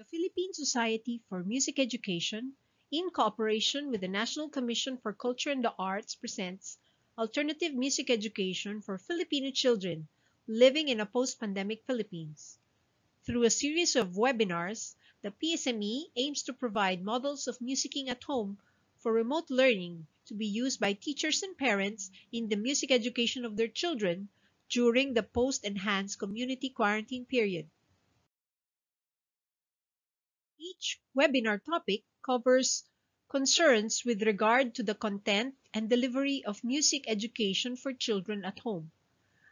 Philippine Society for Music Education, in cooperation with the National Commission for Culture and the Arts, presents Alternative Music Education for Filipino Children Living in a Post-Pandemic Philippines. Through a series of webinars, the PSME aims to provide models of musicking at home for remote learning to be used by teachers and parents in the music education of their children during the post-enhanced community quarantine period. Each webinar topic covers concerns with regard to the content and delivery of music education for children at home.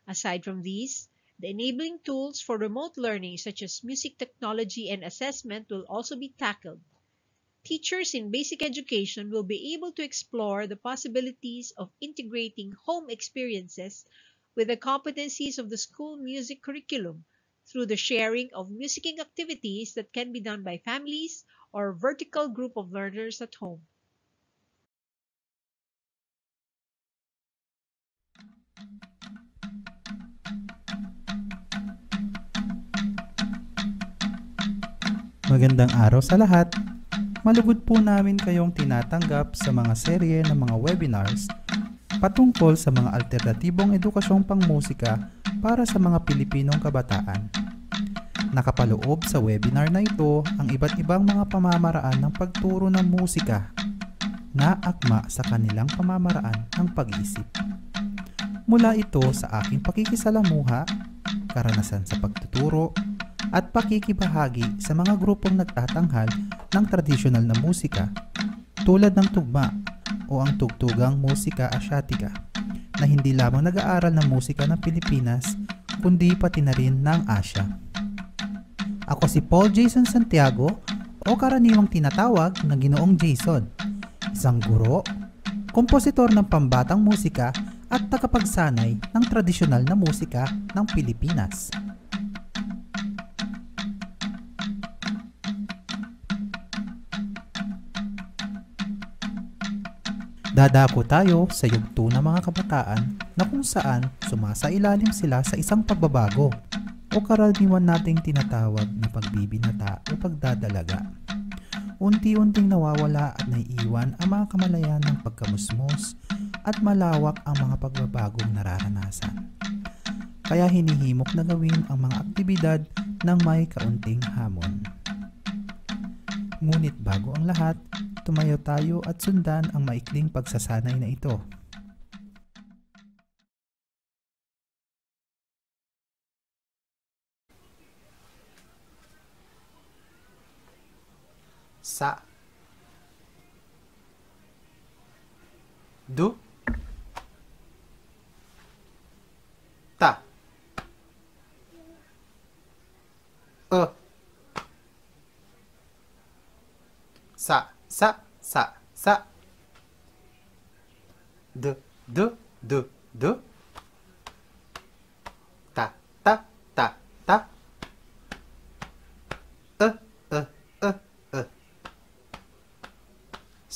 Aside from these, the enabling tools for remote learning such as music technology and assessment will also be tackled. Teachers in basic education will be able to explore the possibilities of integrating home experiences with the competencies of the school music curriculum through the sharing of musicking activities that can be done by families or vertical group of learners at home. Magandang araw sa lahat! Malugod po namin kayong tinatanggap sa mga serye ng mga webinars patungkol sa mga alternatibong edukasyong pangmusika para sa mga Pilipinong kabataan. Nakapaloob sa webinar na ito ang iba't ibang mga pamamaraan ng pagturo ng musika na akma sa kanilang pamamaraan ng pag-iisip. Mula ito sa aking pakikisalamuha, karanasan sa pagtuturo, at pakikibahagi sa mga grupong nagtatanghal ng tradisyonal na musika tulad ng tugma o ang tugtugang musika asyatika na hindi lamang nag-aaral ng musika ng Pilipinas kundi pati na rin ng Asya. Ako si Paul Jason Santiago o karaniwang tinatawag na Ginoong Jason, isang guro, kompositor ng pambatang musika at tagapagsanay ng tradisyonal na musika ng Pilipinas. Dadako tayo sa yugto ng mga kabataan na kung saan sumasailalim sila sa isang pagbabago o karaniwan nating tinatawag na pagbibinata o pagdadalaga. Unti-unting nawawala at naiiwan ang mga kamalayan ng pagkamusmos at malawak ang mga pagbabagong nararanasan. Kaya hinihimok na gawin ang mga aktibidad ng may kaunting hamon. Ngunit bago ang lahat, tumayo tayo at sundan ang maikling pagsasanay na ito. Sa Du Ta Sa D Ta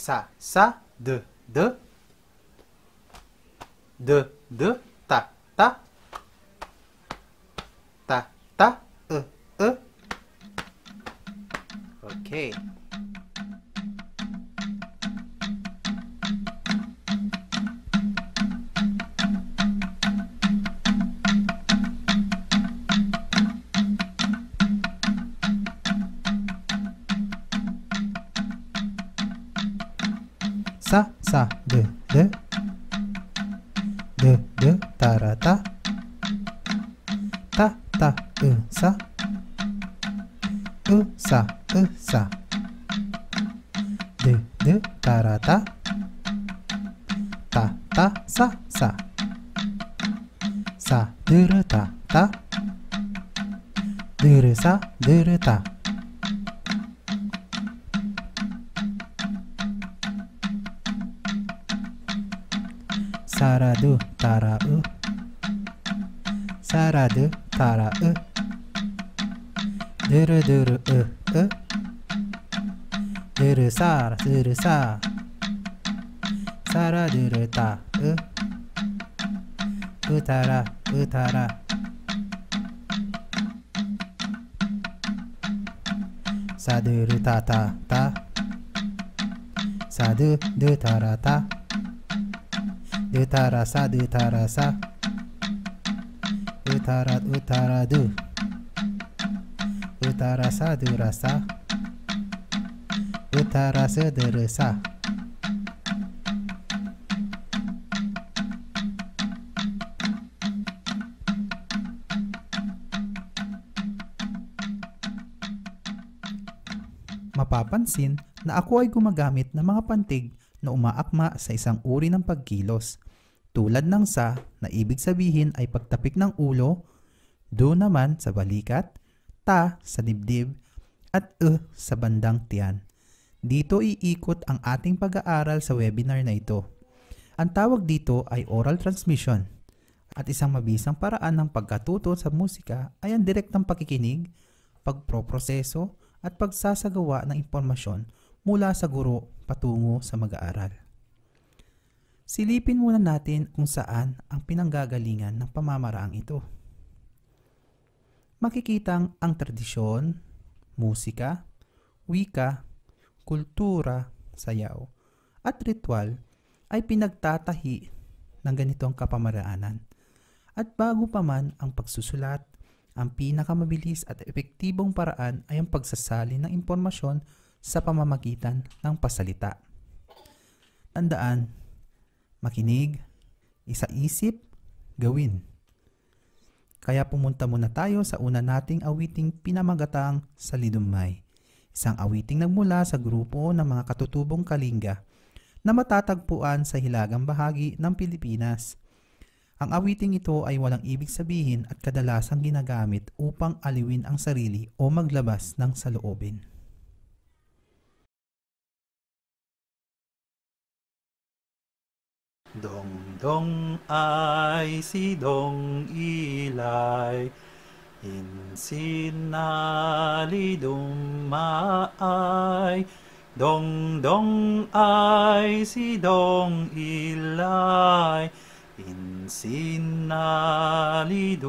Sa D Ta Okay. Sa D tarata ta sa D tarata ta sa dirta ta dirta saradu tara duru sa sara duru ta utara sa de re ta ta ta, sa de ta ra ta, de ta ra sa de ta ra sa, utara de, utara sa de ra sa, utara sa de re sa. Mapapansin na ako ay gumagamit ng mga pantig na umaakma sa isang uri ng pagkilos. Tulad ng sa na ibig sabihin ay pagtapik ng ulo, do naman sa balikat, ta sa dibdib, at sa bandang tiyan. Dito iikot ang ating pag-aaral sa webinar na ito. Ang tawag dito ay oral transmission. At isang mabisang paraan ng pagkatuto sa musika ay ang direktang pakikinig, pagproproseso, at pagsasagawa ng impormasyon mula sa guro patungo sa mag-aaral. Silipin muna natin kung saan ang pinanggagalingan ng pamamaraang ito. Makikitang ang tradisyon, musika, wika, kultura, sayaw, at ritual ay pinagtatahi ng ganitong kapamaraanan. At bago pa man ang pagsusulat, ang pinakamabilis at epektibong paraan ay ang pagsasalin ng impormasyon sa pamamagitan ng pasalita. Tandaan, makinig, isaisip, gawin. Kaya pumunta muna tayo sa una nating awiting pinamagatang Salidummay, isang awiting nagmula sa grupo ng mga katutubong Kalinga na matatagpuan sa hilagang bahagi ng Pilipinas. Ang awiting ito ay walang ibig sabihin at kadalasang ginagamit upang aliwin ang sarili o maglabas ng saloobin. Dong dong ay si dong ilay, Salidummay. Dong dong ay si dong ilay, Salidummay.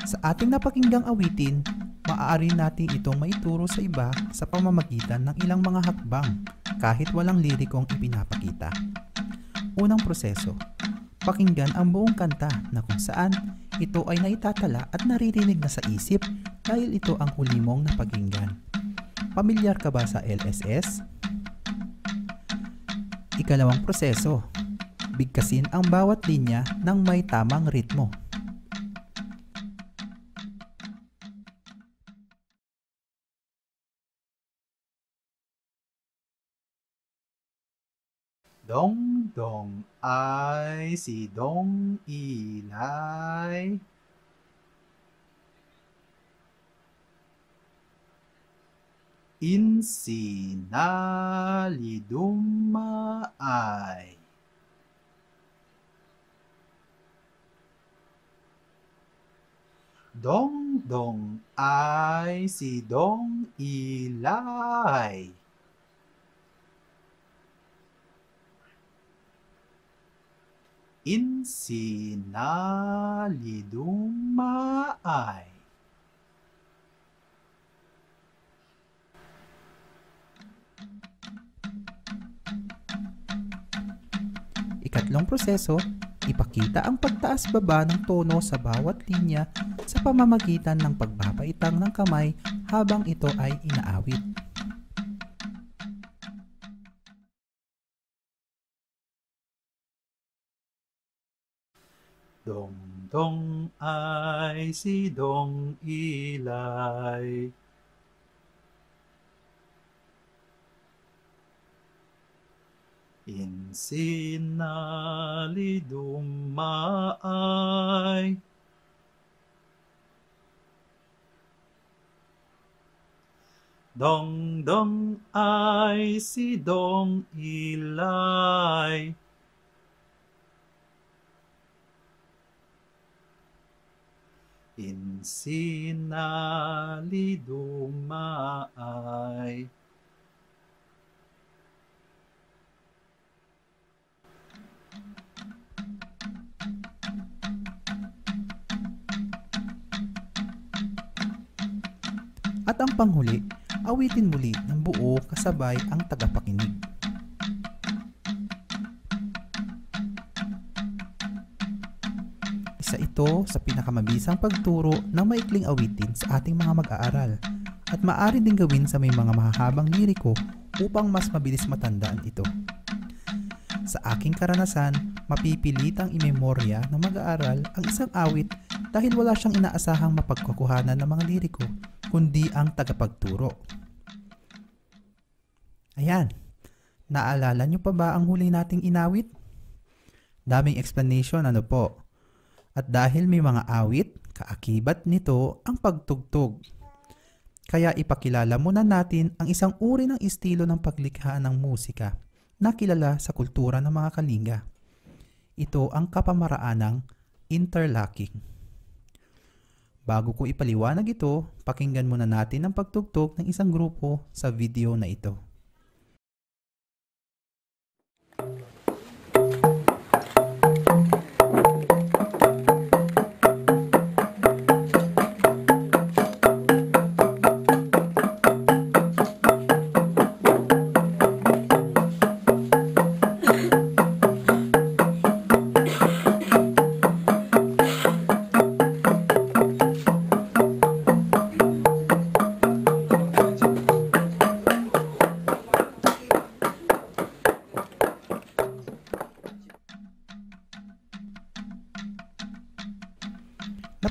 Sa ating napakinggang awitin, maaari natin itong maituro sa iba sa pamamagitan ng ilang mga hakbang kahit walang lirikong ipinapakita. Unang proseso, pakinggan ang buong kanta na kung saan ito ay naitatala at naririnig na sa isip dahil ito ang huli mong napakinggan. Pamilyar ka ba sa LSS? Ikalawang proseso, bigkasin ang bawat linya ng may tamang ritmo. Dong dong ay si dong ilay, Salidummay. Dong dong ay si dong ilay, Salidummay. Ikatlong proseso, ipakita ang pagtaas-baba ng tono sa bawat linya sa pamamagitan ng pagbabaitang ng kamay habang ito ay inaawit. Dong dong ay si dong ilay, Salidummay. Dong dong ay si dong ilay, Salidummay. At ang panghuli, awitin muli ng buo kasabay ang tagapakinig. Isa ito sa pinakamabisang pagturo ng maikling awitin sa ating mga mag-aaral at maaari din gawin sa may mga mahahabang liriko upang mas mabilis matandaan ito. Sa aking karanasan, mapipilitang imemorya ng mag-aaral ang isang awit dahil wala siyang inaasahang mapagkukuhanan ng mga liriko kundi ang tagapagturo. Ayan, naalala niyo pa ba ang huli nating inawit? Daming explanation, ano po? At dahil may mga awit, kaakibat nito ang pagtugtog. Kaya ipakilala muna natin ang isang uri ng estilo ng paglikha ng musika na kilala sa kultura ng mga Kalinga. Ito ang kapamaraanang interlocking. Bago ko ipaliwanag ito, pakinggan muna natin ang pagtugtog ng isang grupo sa video na ito.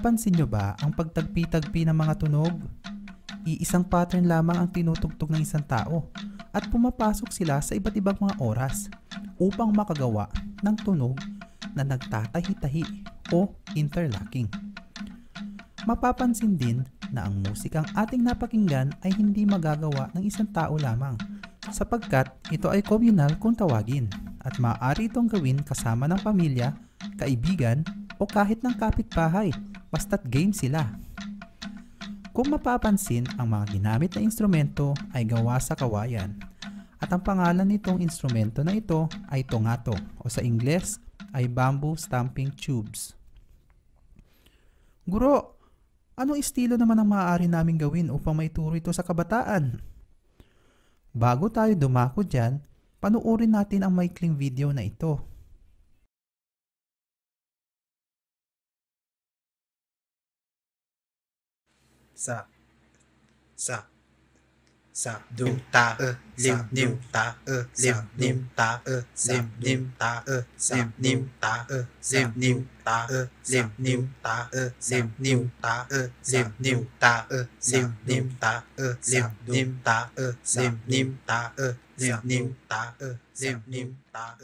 Napansin nyo ba ang pagtagpi-tagpi ng mga tunog? Iisang pattern lamang ang tinutugtog ng isang tao at pumapasok sila sa iba't ibang mga oras upang makagawa ng tunog na nagtatahi-tahi o interlocking. Mapapansin din na ang musikang ating napakinggan ay hindi magagawa ng isang tao lamang sapagkat ito ay communal kung tawagin at maaari itong gawin kasama ng pamilya, kaibigan o kahit ng kapitbahay. Basta't game sila. Kung mapapansin, ang mga ginamit na instrumento ay gawa sa kawayan. At ang pangalan nitong instrumento na ito ay tongato o sa Ingles ay bamboo stamping tubes. Guro, anong estilo naman ang maaari naming gawin upang maituro ito sa kabataan? Bago tayo dumako dyan, panuorin natin ang maikling video na ito. Lim ta lim ta lim lim ta lim lim ta lim lim ta lim lim ta lim lim ta lim lim ta lim lim ta lim lim ta lim lim ta lim lim ta lim lim ta lim lim ta.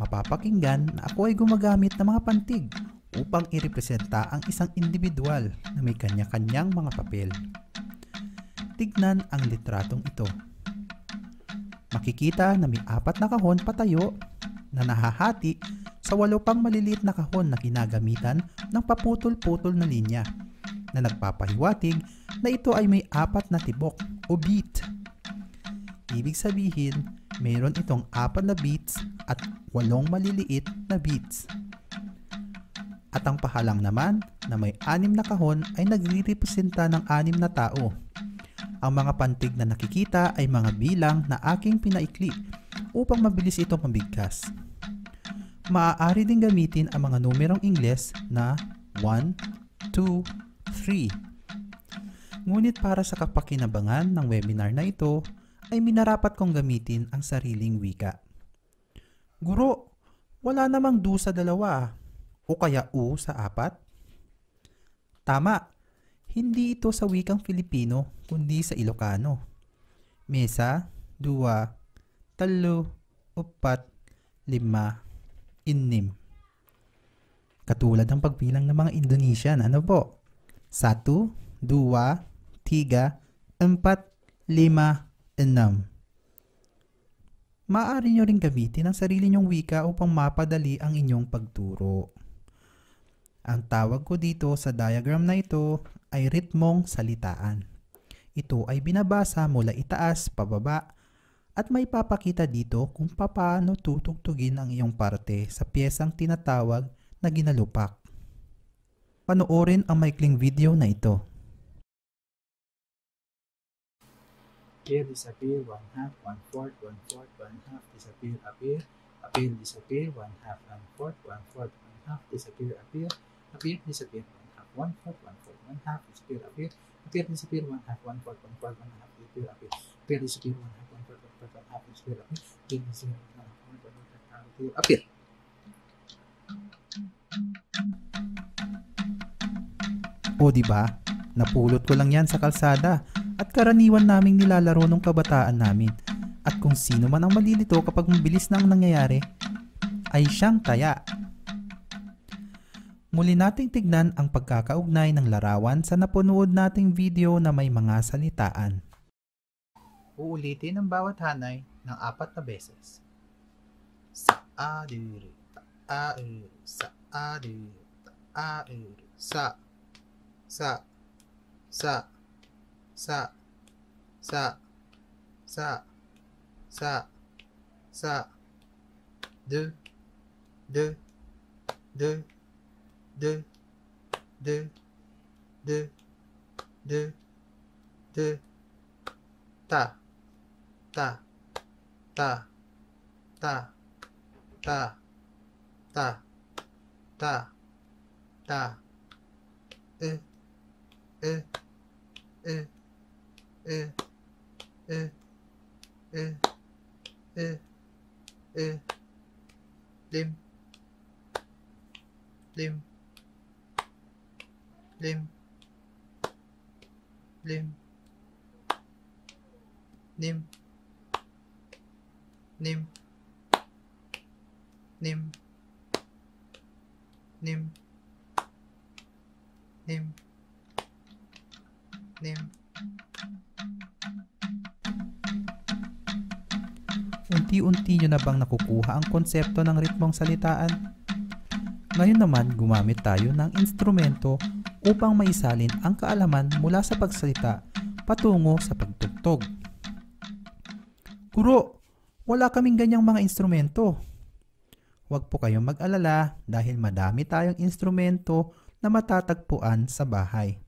Mapapakinggan na ako ay gumagamit ng mga pantig upang irepresenta ang isang individual na may kanya-kanyang mga papel. Tignan ang litratong ito. Makikita na may 4 na kahon patayo na nahahati sa 8 pang maliliit na kahon na ginagamitan ng paputol-putol na linya na nagpapahiwatig na ito ay may 4 na tibok o beat. Ibig sabihin, mayroon itong 4 na beats at 8 maliliit na beats. At ang pahalang naman na may 6 na kahon ay nagre-representa ng 6 na tao. Ang mga pantig na nakikita ay mga bilang na aking pinaikli upang mabilis itong mabigkas. Maaari din gamitin ang mga numerong Ingles na 1, 2, 3. Ngunit para sa kapakinabangan ng webinar na ito, ay minarapat kong gamitin ang sariling wika. Guro, wala namang do sa 2 o kaya u sa 4? Tama, hindi ito sa wikang Filipino kundi sa Ilocano. Mesa, 2, 3, 4, 5, 6. Katulad ng pagbilang ng mga Indonesian, ano po? 1, 2, 3, 4, 5, 6. Maaari nyo rin gamitin ang sarili nyong wika upang mapadali ang inyong pagturo. Ang tawag ko dito sa diagram na ito ay ritmong salitaan. Ito ay binabasa mula itaas pababa at may papakita dito kung paano tutugtugin ang iyong parte sa piyesang tinatawag na ginalupak. Panoorin ang maikling video na ito. Appear, disappear, 1/2, 1/4, 1/4, 1/2, disappear, appear, appear, disappear, 1/2, 1/4, 1/4, 1/2, disappear, appear, appear, disappear, 1/2, 1/4, 1/4, 1/2, disappear, appear, appear, disappear, 1/2, 1/4, 1/4, 1/2, disappear, appear, appear, disappear, 1/2, 1/4, 1/4, 1/2, disappear, appear, appear, disappear, 1/2, 1/4, 1/4, 1/2, appear. O diba, napulot ko lang yan sa kalsada at karaniwan naming nilalaro nung kabataan namin. At kung sino man ang malilito kapag mabilis na ang nangyayari, ay siyang taya. Muli nating tignan ang pagkakaugnay ng larawan sa napanood nating video na may mga salitaan. Uulitin ang bawat hanay ng 4 na beses. Sa adir, air, sa adir, air, sa sa sa sa sa sa sa sa de de de de de de de de ta ta ta ta ta ta ta ta eh eh eh eh eh eh eh eh lim lim lim lim nim nim nim nim nim nim. Unti-unti nyo na bang nakukuha ang konsepto ng ritmong salitaan? Ngayon naman, gumamit tayo ng instrumento upang maisalin ang kaalaman mula sa pagsalita patungo sa pagtugtog. Guro, wala kaming ganyang mga instrumento. Huwag po kayong mag-alala dahil madami tayong instrumento na matatagpuan sa bahay.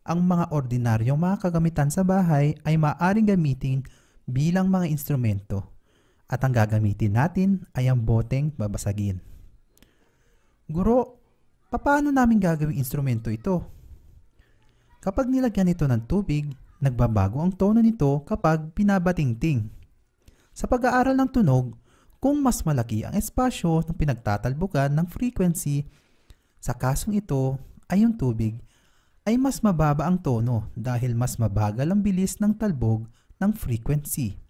Ang mga ordinaryong mga kagamitan sa bahay ay maaaring gamitin bilang mga instrumento at ang gagamitin natin ay ang boteng babasagin. Guro, paano namin gagawing instrumento ito? Kapag nilagyan ito ng tubig, nagbabago ang tono nito kapag binabatingting. Sa pag-aaral ng tunog, kung mas malaki ang espasyo ng pinagtatalbukan ng frequency, sa kasong ito ay yung tubig, ay mas mababa ang tono dahil mas mabagal ang bilis ng talbog ng frequency.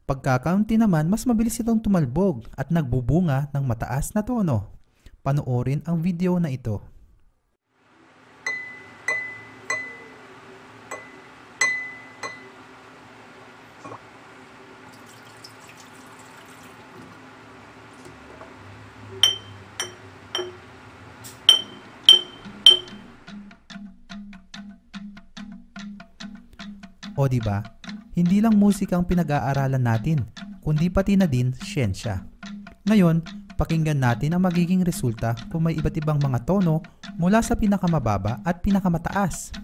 Pagkakaunti naman, mas mabilis itong tumalbog at nagbubunga ng mataas na tono. Panoorin ang video na ito. O diba, hindi lang musika ang pinag-aaralan natin, kundi pati na din siyensya. Ngayon, pakinggan natin ang magiging resulta kung may iba't ibang mga tono mula sa pinakamababa at pinakamataas.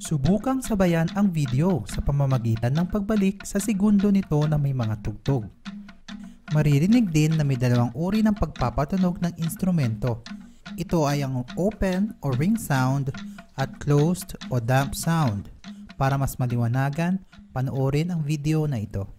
Subukang sabayan ang video sa pamamagitan ng pagbalik sa segundo nito na may mga tugtog. Maririnig din na may dalawang uri ng pagpapatunog ng instrumento. Ito ay ang open o ring sound at closed o damp sound. Para mas maliwanagan, panoorin ang video na ito.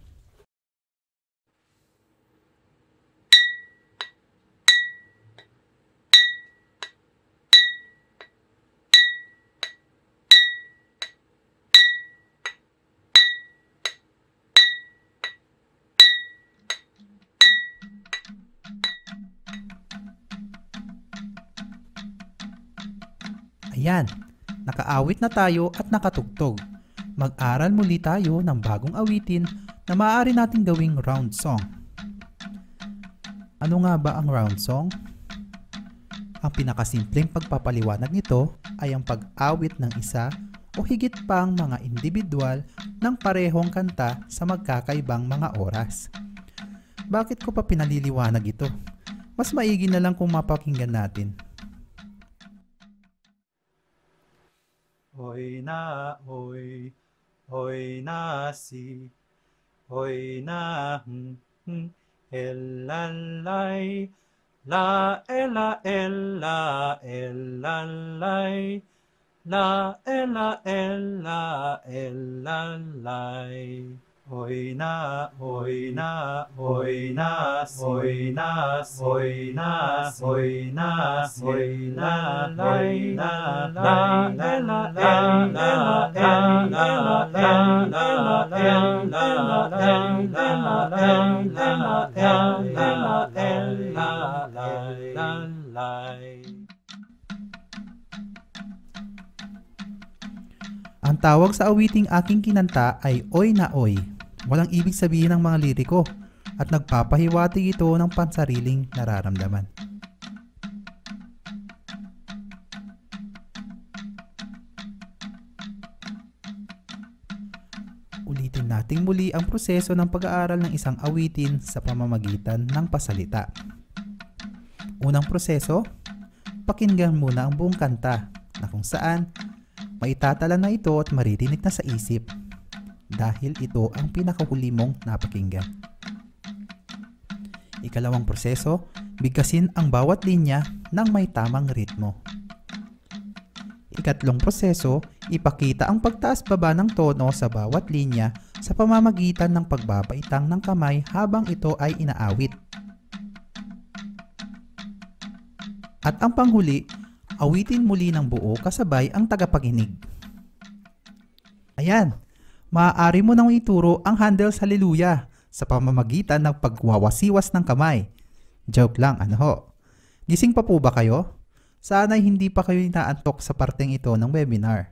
Ayan, nakaawit na tayo at nakatugtog. Mag-aral muli tayo ng bagong awitin na maaari nating gawing round song. Ano nga ba ang round song? Ang pinakasimpleng pagpapaliwanag nito ay ang pag-awit ng isa o higit pang mga individual ng parehong kanta sa magkakaibang mga oras. Bakit ko pa pinaliliwanag ito? Mas maigi na lang kung mapakinggan natin. Hoy na, hoy na si, hoy na, elalay, la ela ela elalay, la ela ela elalay. Hoy na, hoy na, hoy na, hoy na, hoy na, hoy na, hoy na, lay na, la ela ela Ang tawag sa awiting aking kinanta ay Oy na Oy. Walang ibig sabihin ng mga liriko at nagpapahiwatig ito ng pansariling nararamdaman. Ulitin nating muli ang proseso ng pag-aaral ng isang awitin sa pamamagitan ng pasalita. Unang proseso, pakinggan muna ang buong kanta na kung saan maitatala na ito at maririnig na sa isip dahil ito ang pinakahuli mong napakinggan. Ikalawang proseso, bigkasin ang bawat linya ng may tamang ritmo. Ikatlong proseso, ipakita ang pagtaas-baba ng tono sa bawat linya sa pamamagitan ng pagbabaitang ng kamay habang ito ay inaawit. At ang panghuli, awitin muli ng buo kasabay ang tagapakinig. Ayan, maaari mo nang ituro ang handle sa Hallelujah sa pamamagitan ng pagwawasiwas ng kamay. Joke lang, ano ho? Gising pa po ba kayo? Sana'y hindi pa kayo inaantok sa parteng ito ng webinar.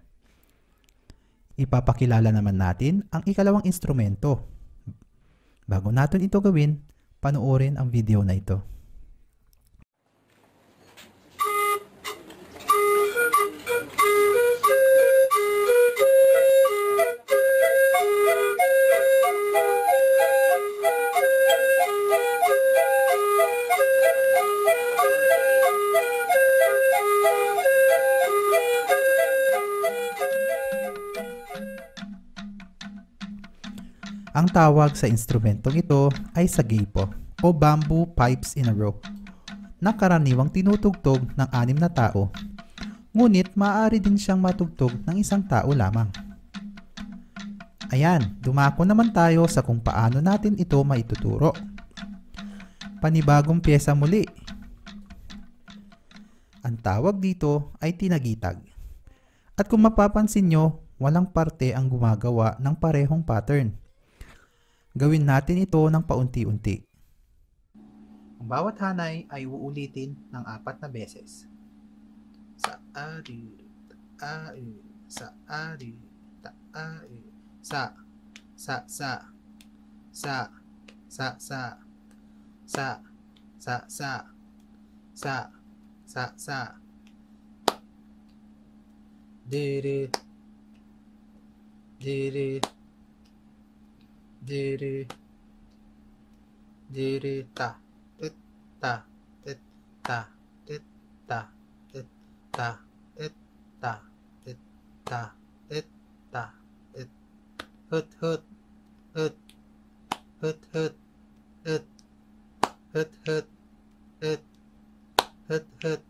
Ipapakilala naman natin ang ikalawang instrumento. Bago natin ito gawin, panoorin ang video na ito. Ang tawag sa instrumentong ito ay sagipo o bamboo pipes in a row na karaniwang tinutugtog ng 6 na tao, ngunit maaari din siyang matugtog ng isang tao lamang. Ayan, dumako naman tayo sa kung paano natin ito maituturo. Panibagong pyesa muli. Ang tawag dito ay tinagitag. At kung mapapansin nyo, walang parte ang gumagawa ng parehong pattern. Gawin natin ito ng paunti-unti. Ang bawat hanay ay uulitin ng 4 na beses. Sa ari, ta-ari, sa ari, ta-ari, sa sa sa sa sa sa sa sa sa sa sa dire dire dire dire ta tit ta tit ta tit ta tit ta tit ta tit ta tit ta tit hut hut hut hut hut hut hut hut hut hut hut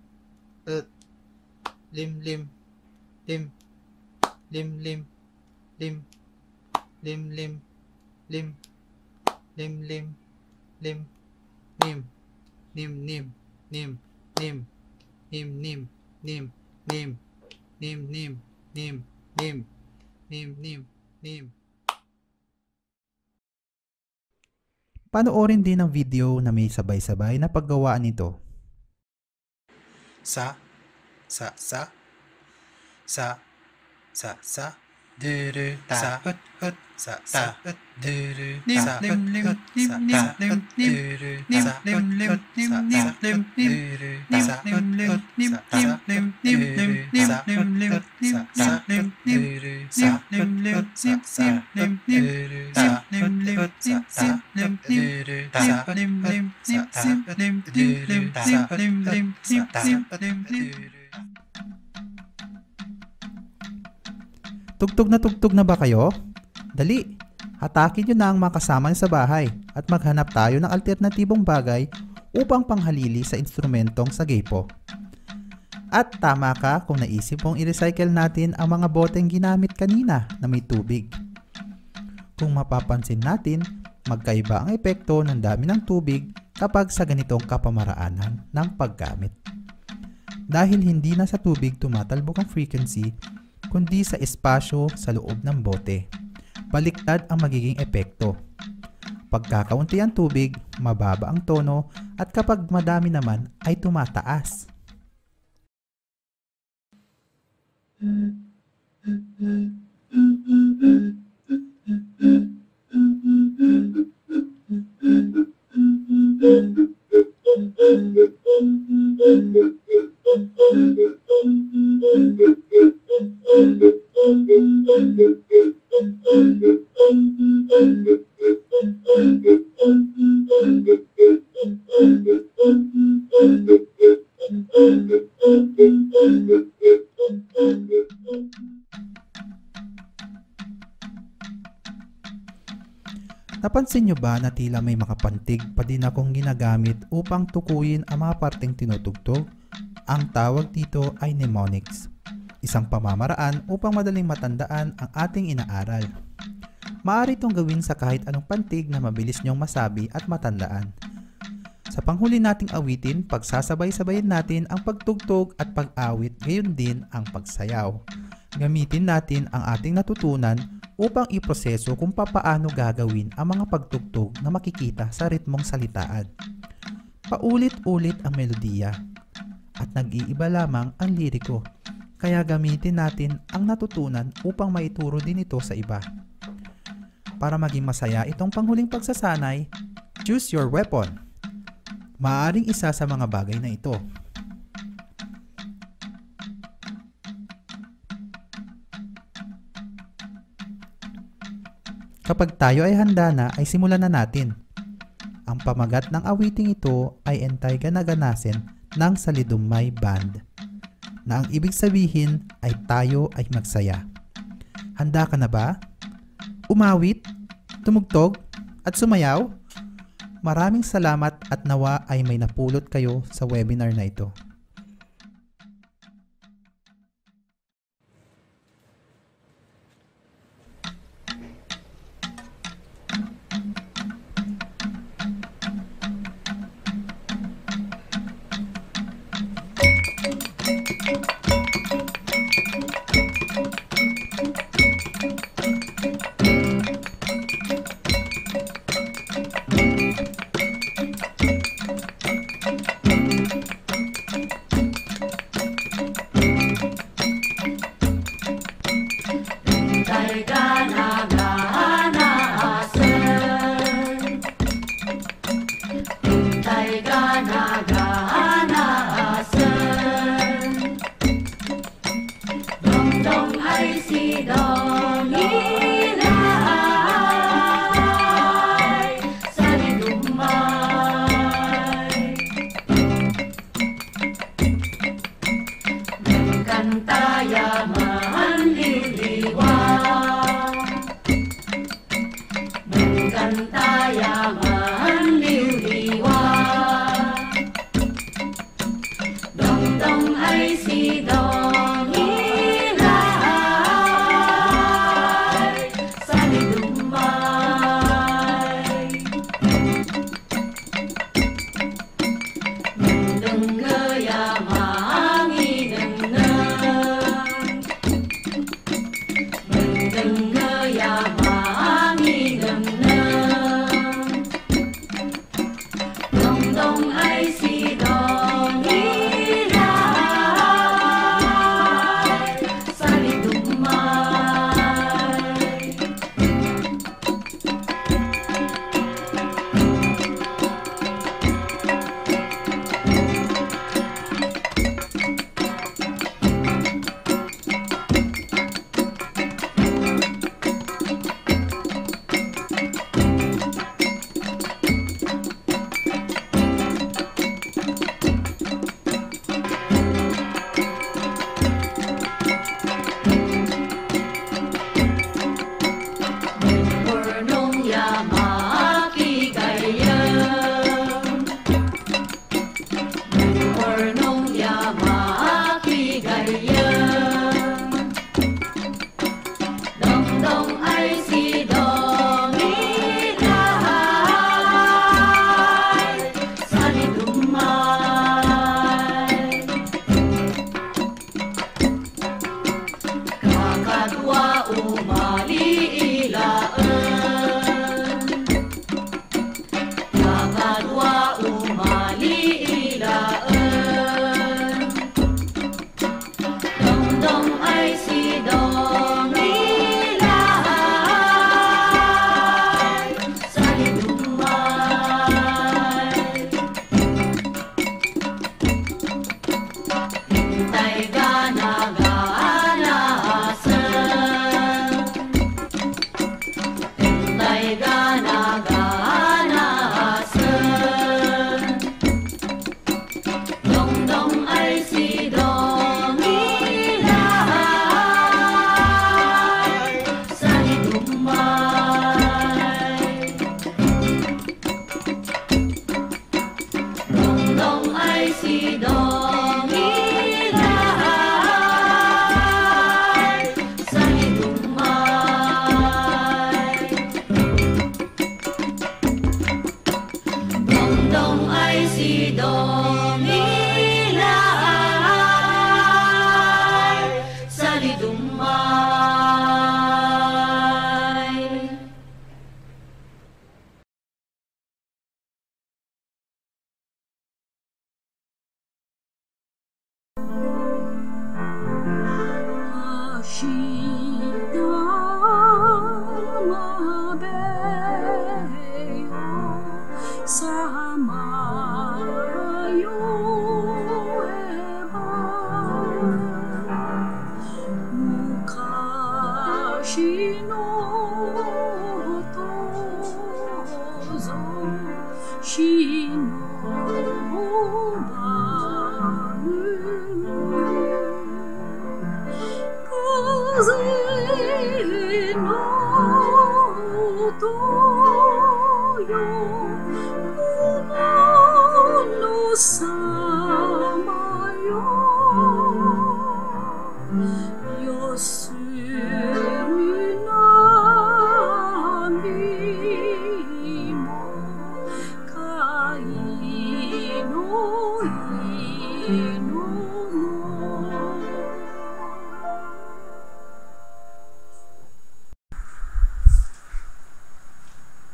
hut lim lim lim lim lim lim lim lim lim lim lim lim nim nim nim nim nim nim nim nim nim nim nim nim nim nim nim nim. Panoorin din ang video na may sabay-sabay na paggawaan nito. sa sa sa sa duru sa hut sa duru sa hut sa duru sa hut sa duru sa hut sa duru sa hut sa duru sa hut sa duru sa hut sa duru sa Tugtog na ba kayo? Dali, hatakin nyo na ang mga kasama sa bahay at maghanap tayo ng alternatibong bagay upang panghalili sa instrumentong sagaypo. At tama ka kung naisip mong i-recycle natin ang mga boteng ginamit kanina na may tubig. Kung mapapansin natin, magkaiba ang epekto ng dami ng tubig kapag sa ganitong kapamaraanan ng paggamit. Dahil hindi na sa tubig tumatalbog ang frequency, kundi sa espasyo sa loob ng bote. Baliktad ang magiging epekto. Pagkakaunti ang tubig, mababa ang tono at kapag madami naman ay tumataas. Napansin nyo ba na tila may makapantig pa din akong ginagamit upang tukuyin ang mga parteng tinutugtog? Ang tawag dito ay mnemonics, isang pamamaraan upang madaling matandaan ang ating inaaral. Maaari itong gawin sa kahit anong pantig na mabilis nyong masabi at matandaan. Sa panghuli nating awitin, pagsasabay-sabayin natin ang pagtugtog at pag-awit, gayon din ang pagsayaw. Gamitin natin ang ating natutunan upang iproseso kung papaano gagawin ang mga pagtugtog na makikita sa ritmong salitaan. Paulit-ulit ang melodiya at nag-iiba lamang ang liriko, kaya gamitin natin ang natutunan upang maituro din ito sa iba. Para maging masaya itong panghuling pagsasanay, choose your weapon. Maaaring isa sa mga bagay na ito. Kapag tayo ay handa na, ay simulan na natin. Ang pamagat ng awiting ito ay entay ganaganasin ng Salidummay Band, na ang ibig sabihin ay tayo ay magsaya. Handa ka na ba? Umawit, tumugtog, at sumayaw? Maraming salamat at nawa ay may napulot kayo sa webinar na ito.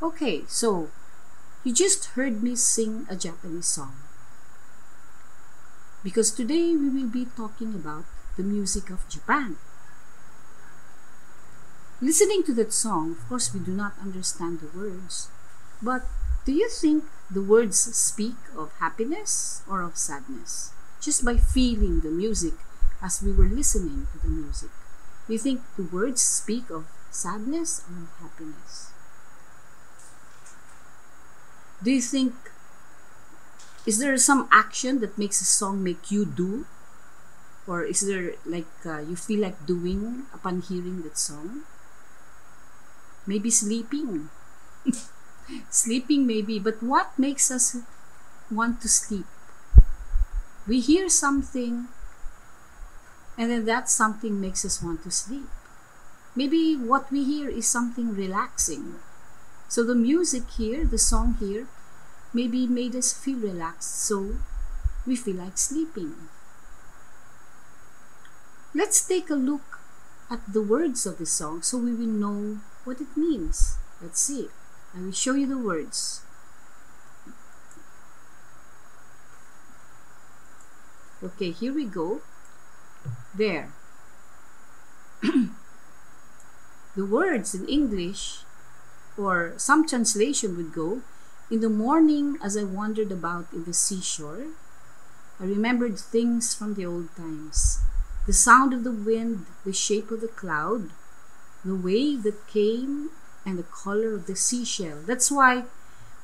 Okay, so you just heard me sing a Japanese song. Because today we will be talking about the music of Japan. Listening to that song, of course, we do not understand the words. But do you think the words speak of happiness or of sadness? Just by feeling the music as we were listening to the music. Do you think the words speak of sadness or of happiness? Do you think, is there some action that makes a song make you do? Or is there like you feel like doing upon hearing that song? Maybe sleeping. Sleeping maybe, but what makes us want to sleep? We hear something and then that something makes us want to sleep. Maybe what we hear is something relaxing. So the music here, the song here, maybe made us feel relaxed, so we feel like sleeping. Let's take a look at the words of the song so we will know what it means. Let's see. I will show you the words. Okay, here we go. There. The words in English, or some translation would go, in the morning as I wandered about in the seashore, I remembered things from the old times. The sound of the wind, the shape of the cloud, the wave that came, and the color of the seashell. That's why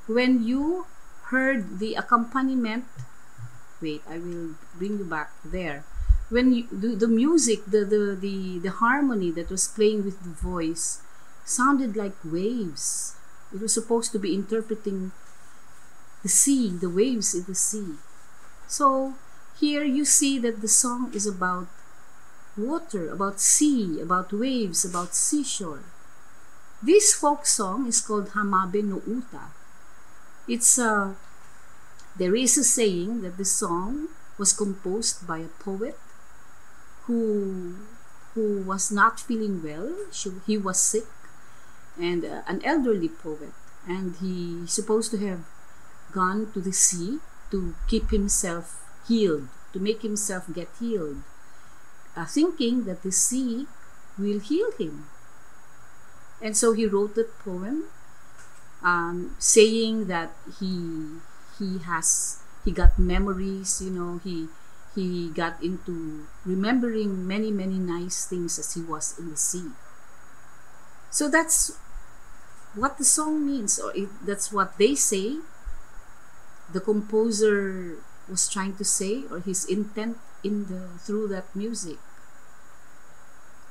when you heard the accompaniment, wait, I will bring you back there. When you, the music, the harmony that was playing with the voice sounded like waves. It was supposed to be interpreting the sea, the waves in the sea. So here you see that the song is about water, about sea, about waves, about seashore. This folk song is called Hamabe no Uta. It's there is a saying that the song was composed by a poet who was not feeling well. He was sick, and an elderly poet, and he's supposed to have gone to the sea to keep himself healed, to make himself get healed, thinking that the sea will heal him. And so he wrote that poem, saying that he got memories, he got into remembering many nice things as he was in the sea. So that's what the song means, or that's what they say the composer was trying to say, or his intent through that music.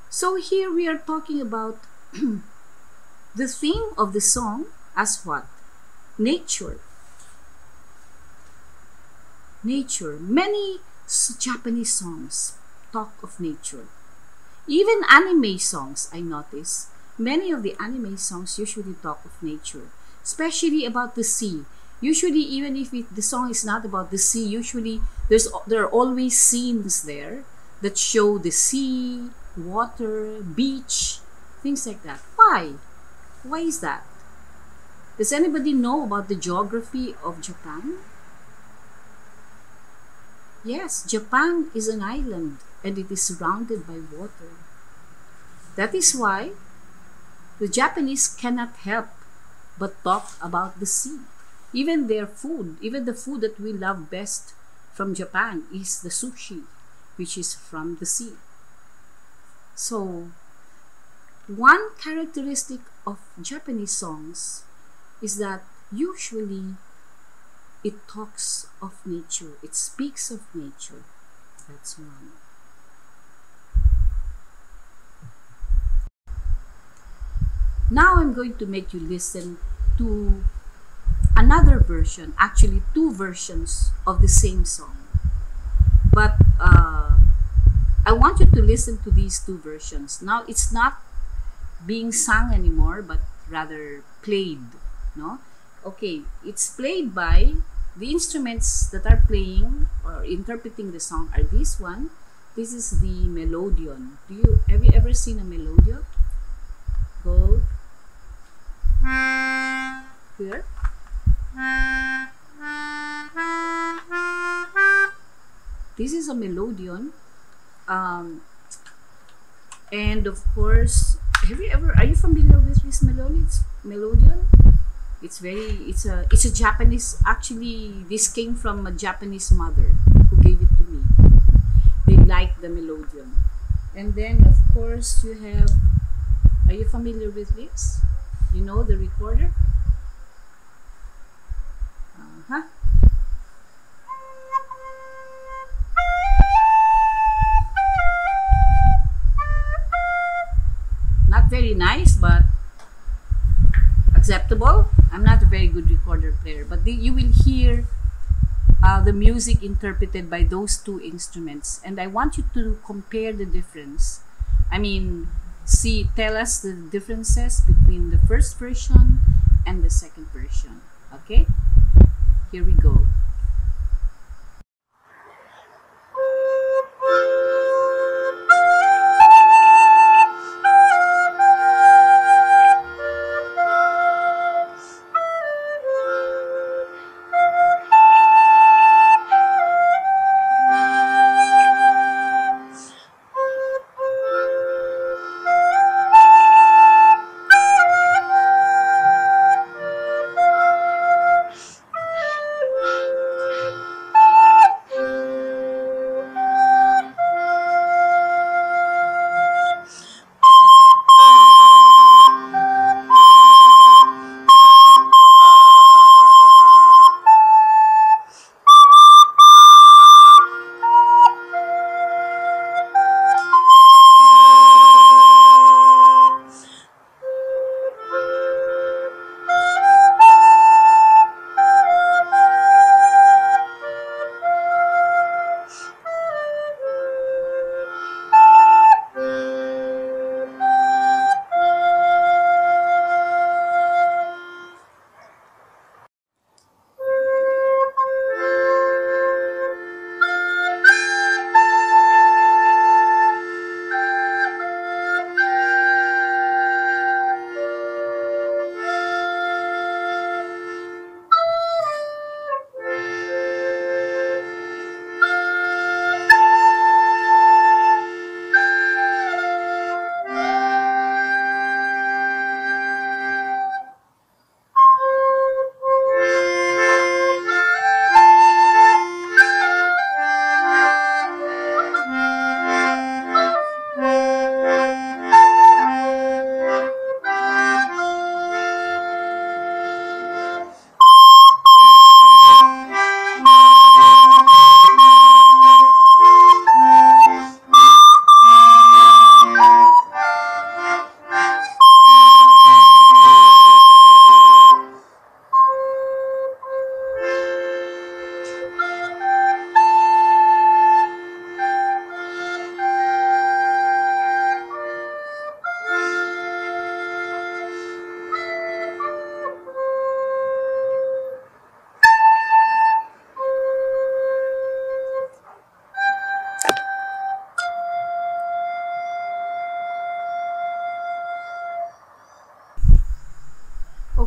So here we are talking about the theme of the song as what? Nature. Nature. Many Japanese songs talk of nature. Even anime songs, I notice, many of the anime songs usually talk of nature, especially about the sea. Usually, even if the song is not about the sea, usually there are always scenes there that show the sea, water, beach, things like that. Why? Why is that? Does anybody know about the geography of Japan? Yes, Japan is an island and it is surrounded by water. That is why the Japanese cannot help but talk about the sea. Even their food, even the food that we love best from Japan is the sushi, which is from the sea. So, one characteristic of Japanese songs is that usually it talks of nature. It speaks of nature. That's one. Now I'm going to make you listen to another version, actually two versions of the same song. But I want you to listen to these two versions. Now it's not being sung anymore, but rather played. No? Okay, it's played by the instruments that are playing or interpreting the song are this one. This is the melodeon. Have you ever seen a melodeon? Go. Here. This is a melodeon. And of course, are you familiar with this melodeon? It's a Japanese, actually this came from a Japanese mother who gave it to me. They like the melodeon. And then of course you have, are you familiar with this? You know the recorder? Not very nice, but acceptable. I'm not a very good recorder player, but you will hear the music interpreted by those two instruments, and I want you to compare the difference. I mean, tell us the differences between the first version and the second version. Okay, here we go.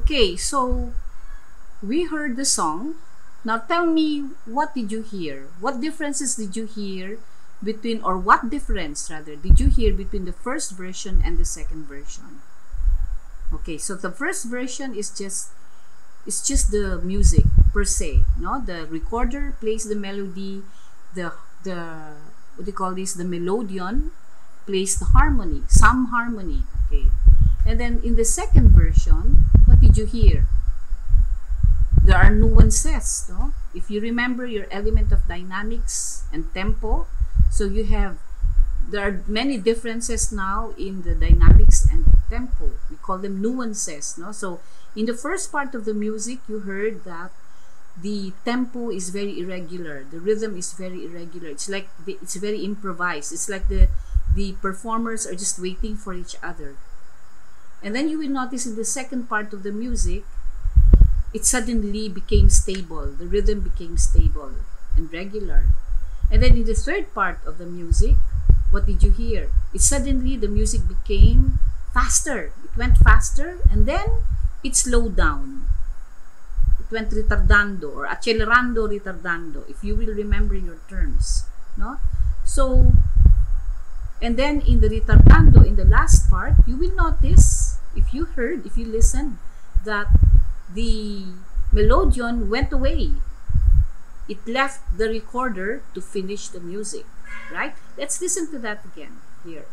Okay, so we heard the song. Now tell me, what did you hear? What differences did you hear between, or what difference rather, did you hear between the first version and the second version? Okay, so the first version is just the music per se, no? The recorder plays the melody, the what do you call this? The melodeon plays the harmony, some harmony, okay? And then in the second version, what did you hear? There are nuances, no? If you remember your element of dynamics and tempo, so there are many differences now in the dynamics and tempo. We call them nuances, no? So in the first part of the music, you heard that the tempo is very irregular, the rhythm is very irregular. It's like it's very improvised. It's like the performers are just waiting for each other. And then you will notice in the second part of the music, it suddenly became stable. The rhythm became stable and regular. And then in the third part of the music, what did you hear? The music became faster. It went faster, and then it slowed down. went retardando or accelerando, retardando, if you will remember your terms, no? So, and then in the retardando, in the last part, you will notice, if you listened, that the melodion went away. It left the recorder to finish the music, right? Let's listen to that again here.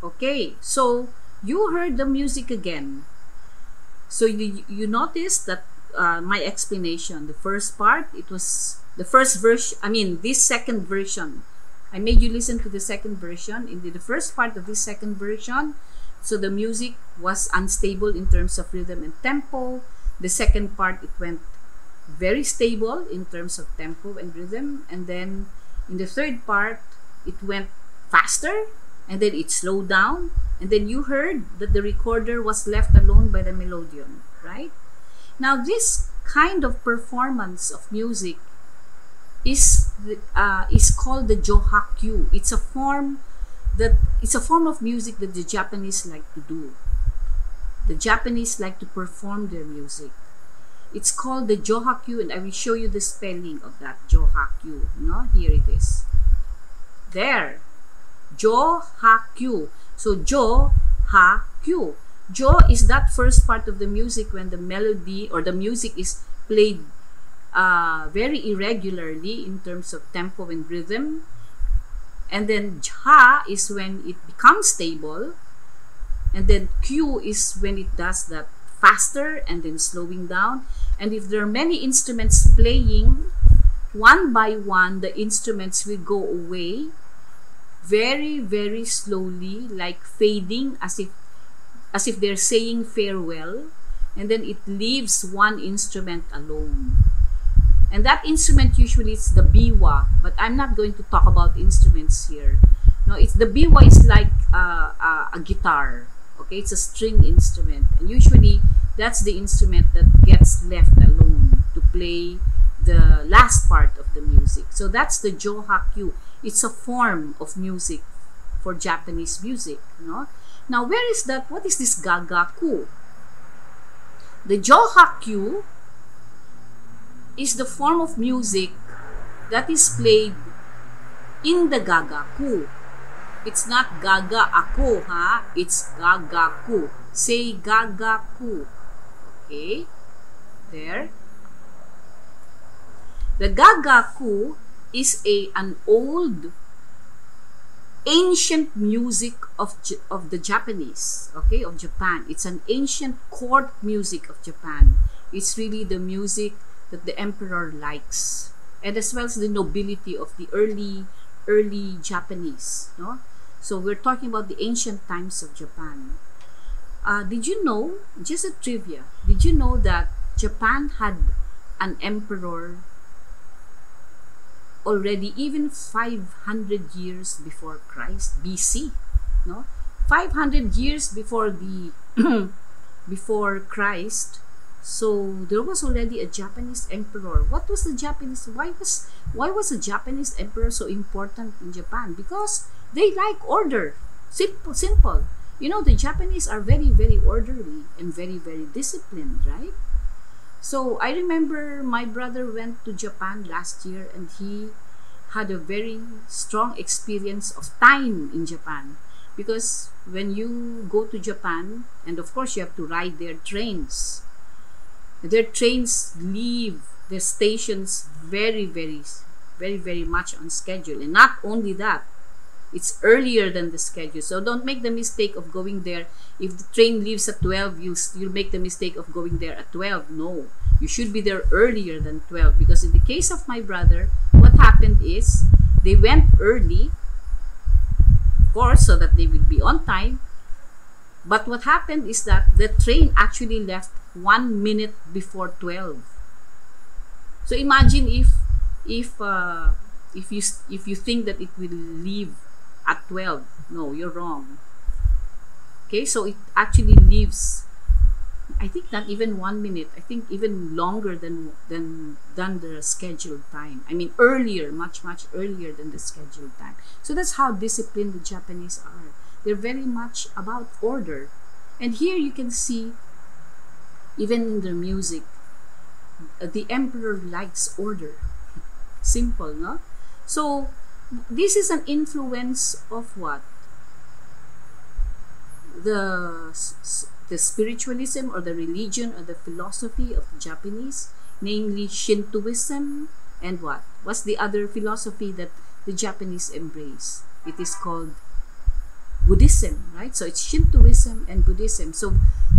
Okay, so you heard the music again. So you noticed that my explanation, the first part, it was the first version, this second version. I made you listen to the second version. In the first part of this second version, so the music was unstable in terms of rhythm and tempo. The second part, it went very stable in terms of tempo and rhythm. And then in the third part, it went faster, and then it slowed down, and then you heard that the recorder was left alone by the melodion, right? Now, this kind of performance of music is called the Johakyu. It's a form of music that the Japanese like to do. The Japanese like to perform their music. It's called the Johakyu, and I will show you the spelling of that Johakyu. No, here it is. There. Jo-ha-kyu. So Jo-ha-kyu. Jo is that first part of the music when the melody or the music is played very irregularly in terms of tempo and rhythm. And then Ha is when it becomes stable. And then Q is when it does that faster and then slowing down. And if there are many instruments playing, one by one, the instruments will go away very, very slowly, like fading, as if they're saying farewell, and then it leaves one instrument alone. And that instrument usually is the biwa, but I'm not going to talk about instruments here. No, it's the biwa is like a guitar. Okay, it's a string instrument, and usually that's the instrument that gets left alone to play the last part of the music. So that's the Johakyu. It's a form of music for Japanese music, no? Now, where is that? What is this Gagaku? The Johakyu is the form of music that is played in the Gagaku. It's not Gaga Ako, ha? It's Gagaku. Say Gagaku. Okay? There. The Gagaku is an old, ancient music of the Japanese, okay, of Japan. It's an ancient court music of Japan. It's really the music that the emperor likes, and as well as the nobility of the early Japanese, no? So we're talking about the ancient times of Japan. Did you know, just a trivia, did you know that Japan had an emperor already even 500 years before Christ, BC, no? 500 years before the before Christ, So there was already a Japanese emperor. What was the Japanese? Why was a Japanese emperor so important in Japan? Because they like order. Simple, simple. You know, the Japanese are very, very orderly and very, very disciplined, right? So I remember my brother went to Japan last year and he had a very strong experience of time in Japan. Because when you go to Japan, and of course you have to ride their trains leave their stations very, very, very, very much on schedule. And not only that, it's earlier than the schedule. So don't make the mistake of going there. If the train leaves at 12, you'll make the mistake of going there at 12. No, you should be there earlier than 12. Because in the case of my brother, what happened is they went early, of course, so that they will be on time. But what happened is that the train actually left 1 minute before 12. So imagine if you think that it will leave at 12. No, you're wrong. Okay, so it actually leaves, I think not even 1 minute. I think even longer than the scheduled time. I mean earlier, much earlier than the scheduled time. So that's how disciplined the Japanese are. They're very much about order. And here you can see, even in their music, the emperor likes order. Simple, no? So this is an influence of what? The spiritualism or the religion or the philosophy of the Japanese, namely Shintoism, and what? What's the other philosophy that the Japanese embrace? It is called Buddhism, right? So it's Shintoism and Buddhism. So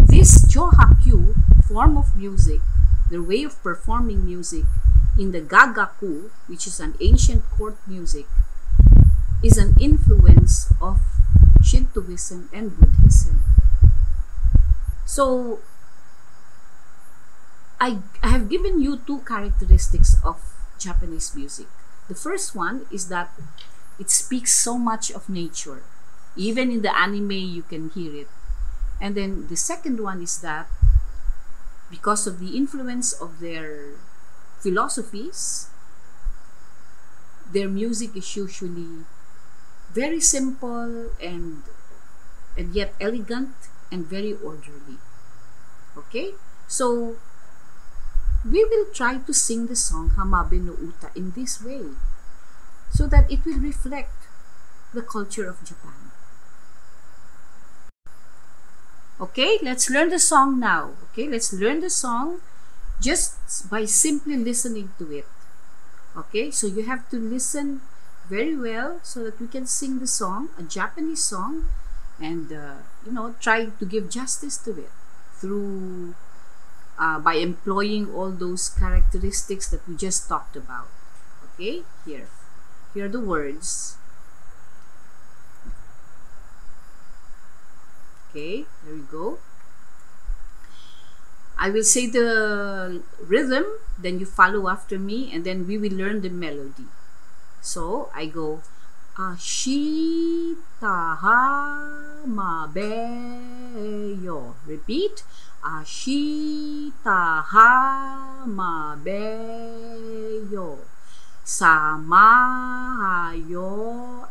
this Johakyu form of music, their way of performing music in the Gagaku, which is an ancient court music, is an influence of Shintoism and Buddhism. So I have given you two characteristics of Japanese music. The first one is that it speaks so much of nature. Even in the anime, you can hear it. And then the second one is that because of the influence of their philosophies, their music is usually very simple and yet elegant and very orderly. Okay? So we will try to sing the song Hamabe no Uta in this way so that it will reflect the culture of Japan. Okay, let's learn the song now. Okay, let's learn the song just by simply listening to it. Okay, so you have to listen very well so that we can sing the song, a Japanese song, and try to give justice to it through by employing all those characteristics that we just talked about. Okay, here are the words. Okay, there we go. I will say the rhythm, then you follow after me, and then we will learn the melody. So I go Ashita hamabeyo. Repeat. Ashita hamabeyo. Samahayo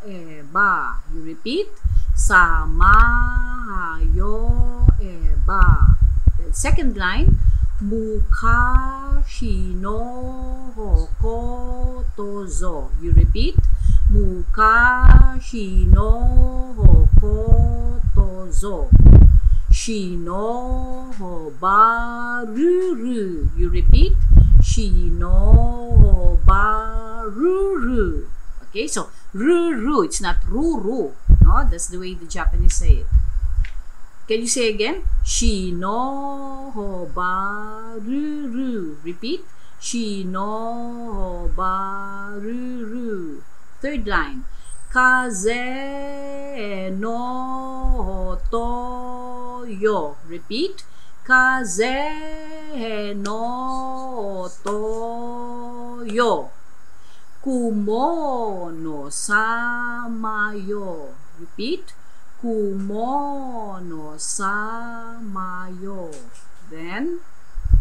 eba. You repeat. Samahayo eba. The second line. Mukashi no hokotozo. You repeat. Mukashi no hokotozo. Shino hobaruru. You repeat. Shino hobaruru. Okay, so ruru. It's not ruru. No, that's the way the Japanese say it. Can you say again? Shino hobaruru. Repeat. Shino hobaruru. Third line. Kaze no toyo. Repeat. Kaze no toyo. Kumono samayo. Repeat. Kumono samayo. Then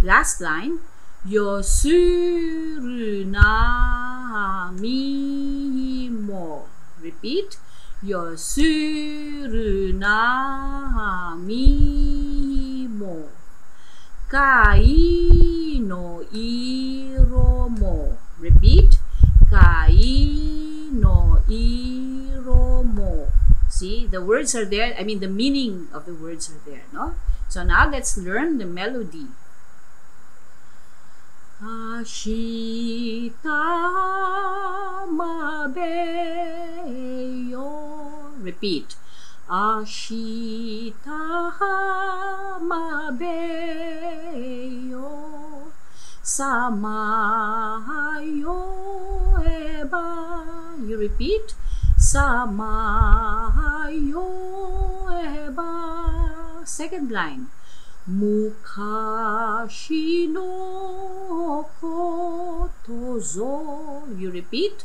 Last line. Yosurunami mo. Repeat. Yosurunami mo. Kai no iro mo. Repeat. Kai no iro mo. See, the words are there. I mean, the meaning of the words are there, no? So now let's learn the melody. Ashita mabeyo. Repeat. Ashita mabeyo. Samayo eba. You repeat. Samayo eba. Second line. Mukashi no kotozo. You repeat.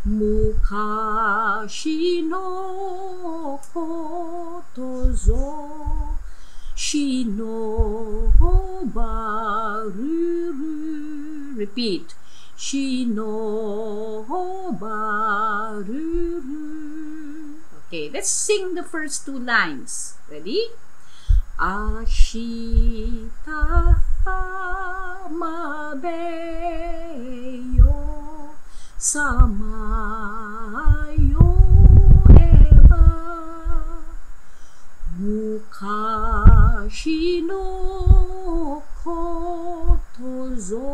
Mukashi no kotozo. Shino baruru. Repeat. Shino baruru. Okay, let's sing the first two lines. Ready? Ashita mabeyo. Samayo eba. Mukashi no kotozo.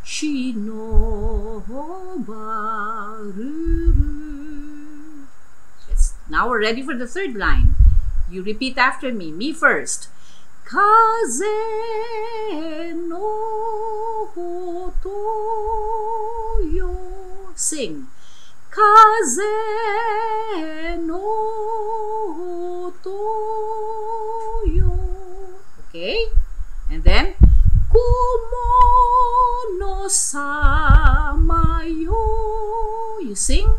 Shino baruru. Yes. Now we're ready for the third line. You repeat after me. Me first. Kaze no hotoyo. Sing. Kaze no hotoyo. Okay? And then kumono samayo. You sing.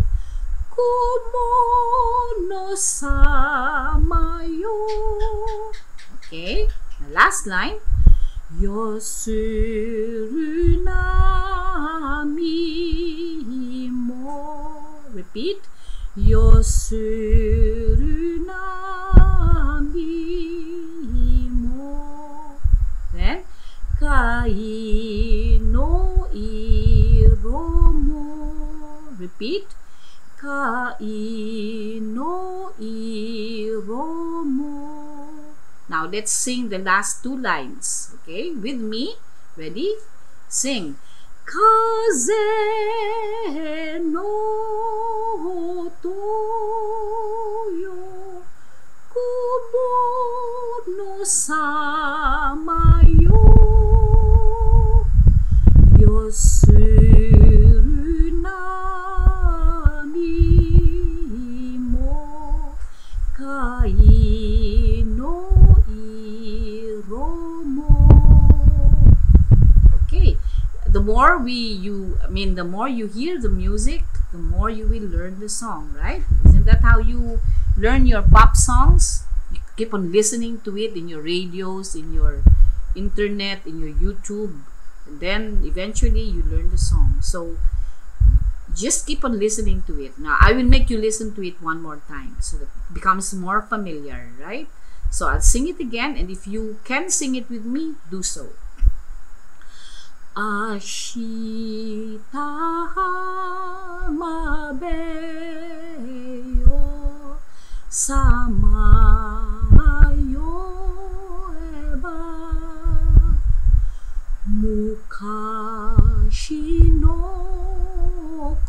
Kumono samayo. Okay. The last line. Yosurunami mo. Repeat. Yosurunami mo. Then kai no iro mo. Repeat. Kai no iro mo. Now let's sing the last two lines. Okay, with me. Ready? Sing. Kaze no toyo. Kubo no samayo. Yosurunami mo. Kai no iro mo. Okay, the more the more you hear the music, the more you will learn the song, right? Isn't that how you learn your pop songs? You keep on listening to it in your radios, in your internet, in your YouTube, and then eventually you learn the song. So just keep on listening to it. Now I will make you listen to it one more time so that it becomes more familiar, right? So I'll sing it again, and if you can sing it with me, do so. Ashita mabeyo. Samayo eba. Mukashi no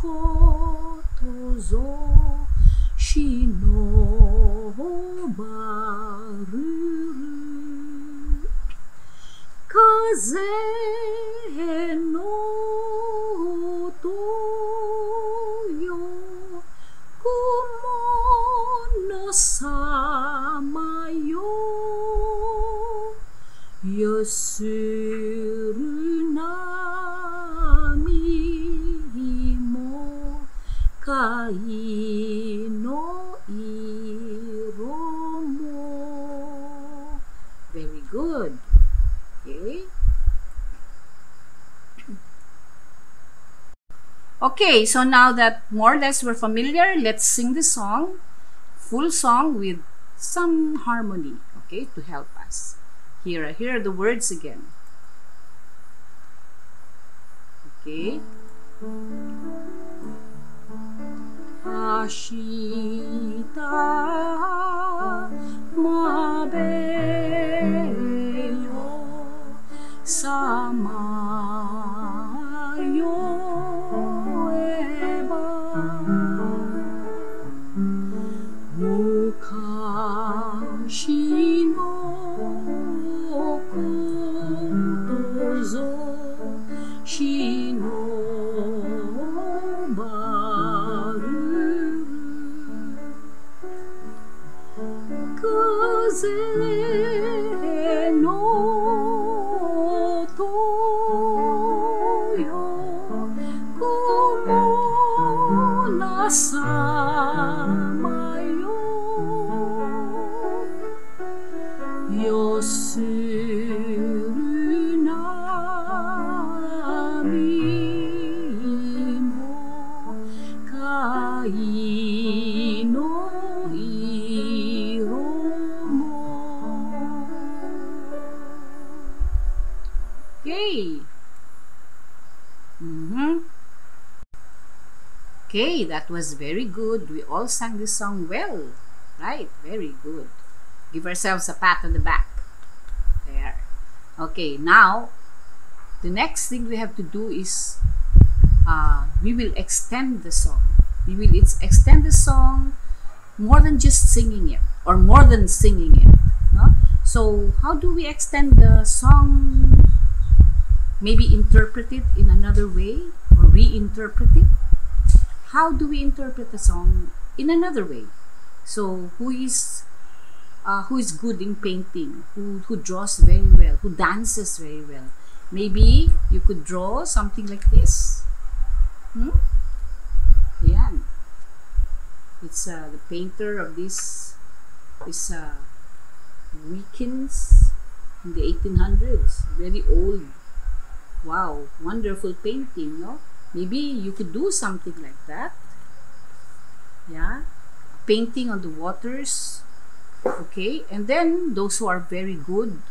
kotozo. Shino baruru. Kaze no toyo. Kumono samayo. Yosurunami mo. Kai no iro mo. Very good. Okay. Okay, so now that more or less we're familiar, let's sing the song, full song with some harmony, okay, to help us. Here are the words again. Okay. Ashita mabeyo samayo eba mukashino kotozo shino no toyo como nasamayo yosuru nami mo kai no Okay. Okay, that was very good. We all sang this song well. Right, very good. Give ourselves a pat on the back. There. Okay, now, the next thing we have to do is we will extend the song. We will extend the song more than just singing it, or more than singing it. No? So, how do we extend the song? Maybe interpret it in another way, or reinterpret it. How do we interpret the song in another way? So who is good in painting? Who draws very well? Who dances very well? Maybe you could draw something like this. Yeah. It's the painter of this is Wickens in the 1800s. Very old. Wow, wonderful painting, no? Maybe you could do something like that. Yeah, painting on the waters. Okay, and then those who are very good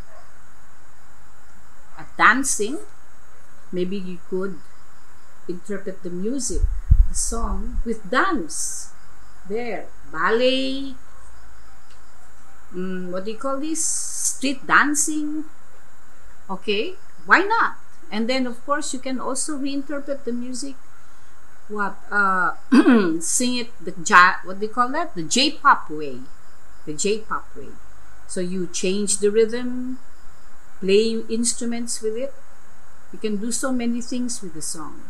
at dancing, maybe you could interpret the music, the song, with dance. There, ballet. What do you call this? Street dancing. Okay, why not? And then, of course, you can also reinterpret the music. Sing it what do you call that? The J-pop way. The J-pop way. So you change the rhythm, play instruments with it. You can do so many things with the song.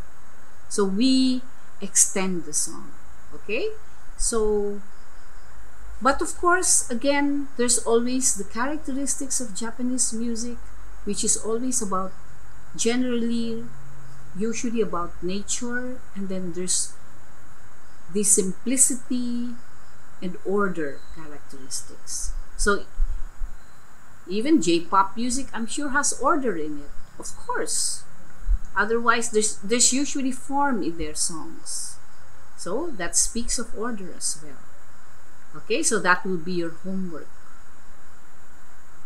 So we extend the song. Okay? So, but of course, again, there's always the characteristics of Japanese music, which is always about usually about nature, and then there's the simplicity and order characteristics. So even J-pop music, I'm sure, has order in it, of course. Otherwise, there's usually form in their songs. So that speaks of order as well. Okay, so that will be your homework.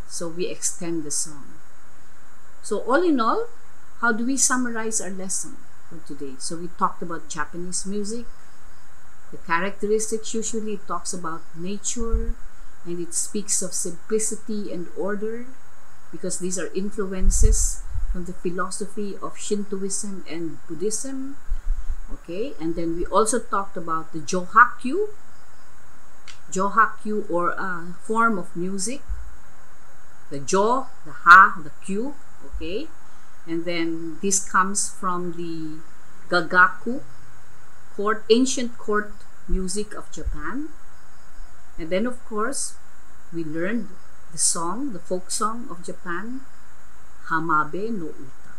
So we extend the song. So all in all, how do we summarize our lesson for today? So we talked about Japanese music. The characteristics, usually it talks about nature, and it speaks of simplicity and order, because these are influences from the philosophy of Shintoism and Buddhism. Okay, and then we also talked about the Johakyu or a form of music. The Jo, the Ha, the Kyu. Okay, and then this comes from the Gagaku, ancient court music of Japan. And then, of course, we learned the song, the folk song of Japan, Hamabe no Uta.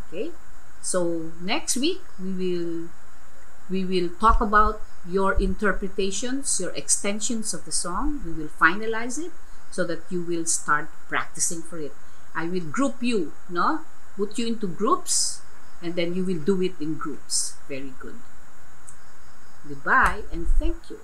Okay, so next week we will talk about your interpretations, your extensions of the song. We will finalize it so that you will start practicing for it. I will group you, no? Put you into groups, and then you will do it in groups. very good. Goodbye and thank you.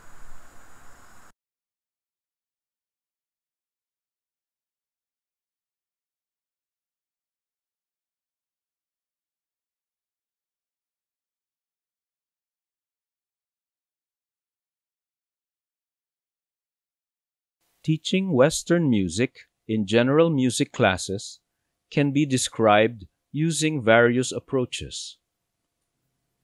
Teaching Western music in general music classes can be described using various approaches.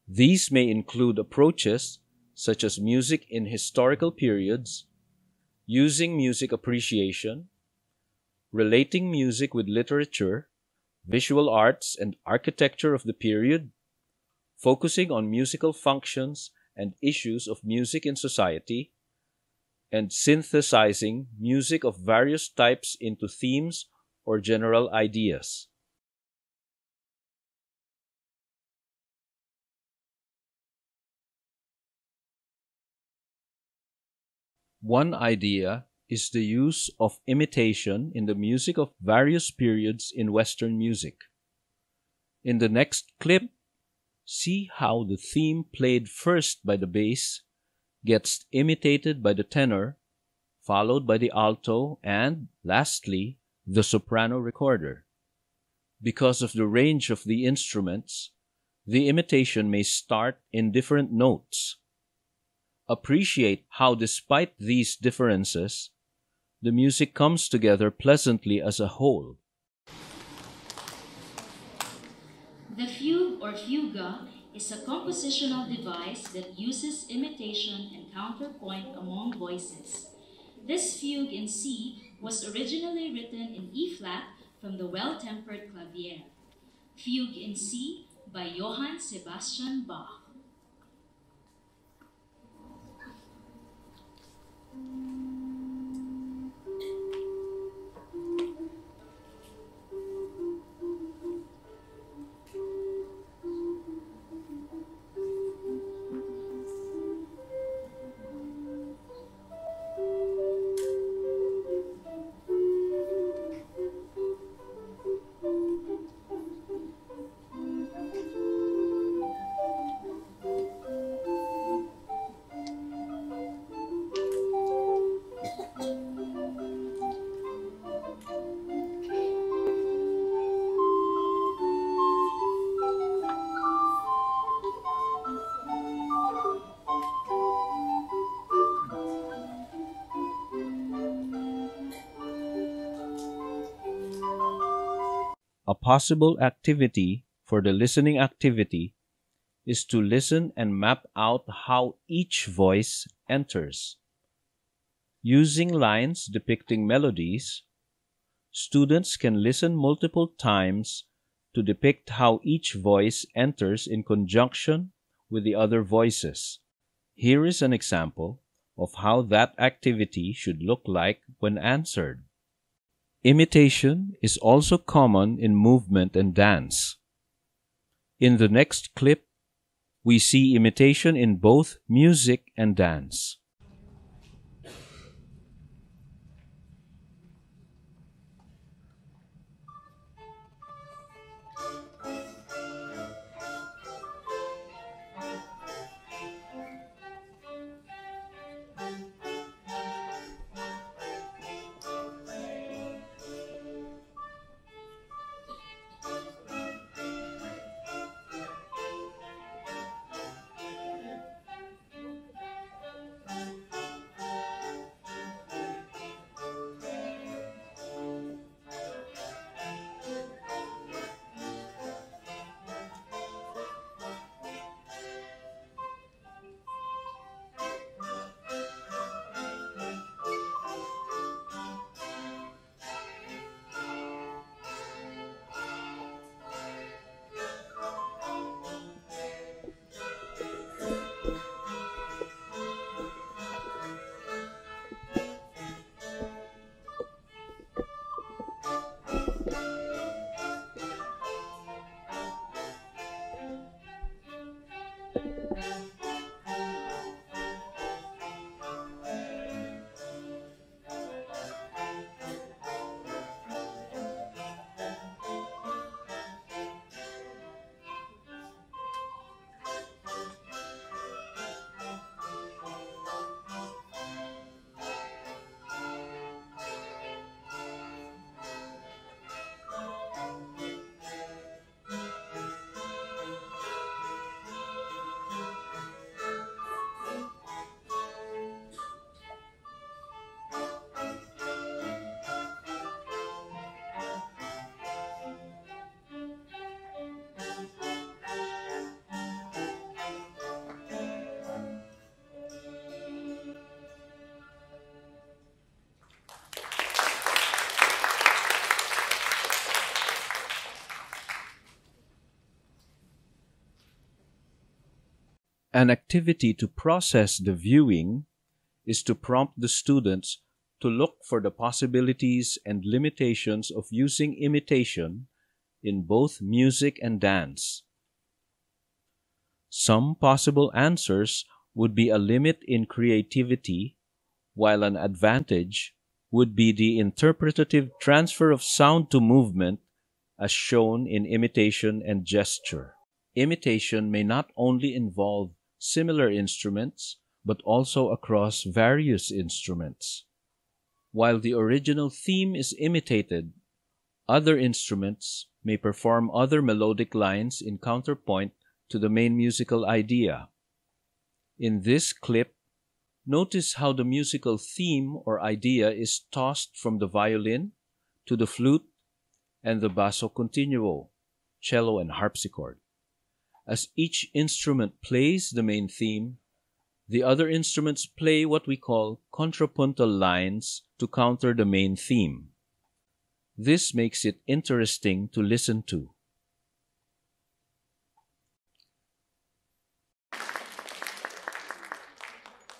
These may include approaches such as music in historical periods, using music appreciation, relating music with literature, visual arts, and architecture of the period, focusing on musical functions and issues of music in society, and synthesizing music of various types into themes or general ideas. One idea is the use of imitation in the music of various periods in Western music. In the next clip, see how the theme played first by the bass gets imitated by the tenor, followed by the alto, and, lastly, the soprano recorder. Because of the range of the instruments, the imitation may start in different notes. Appreciate how, despite these differences, the music comes together pleasantly as a whole. The fugue or fuga is a compositional device that uses imitation and counterpoint among voices. This fugue in C was originally written in E-flat from the Well-Tempered Clavier. Fugue in C by Johann Sebastian Bach. A possible activity for the listening activity is to listen and map out how each voice enters. Using lines depicting melodies, students can listen multiple times to depict how each voice enters in conjunction with the other voices. Here is an example of how that activity should look like when answered. Imitation is also common in movement and dance. In the next clip, we see imitation in both music and dance. An activity to process the viewing is to prompt the students to look for the possibilities and limitations of using imitation in both music and dance. Some possible answers would be a limit in creativity, while an advantage would be the interpretative transfer of sound to movement as shown in imitation and gesture. Imitation may not only involve similar instruments, but also across various instruments. While the original theme is imitated, other instruments may perform other melodic lines in counterpoint to the main musical idea. In this clip, notice how the musical theme or idea is tossed from the violin to the flute and the basso continuo, cello and harpsichord. As each instrument plays the main theme, the other instruments play what we call contrapuntal lines to counter the main theme. This makes it interesting to listen to.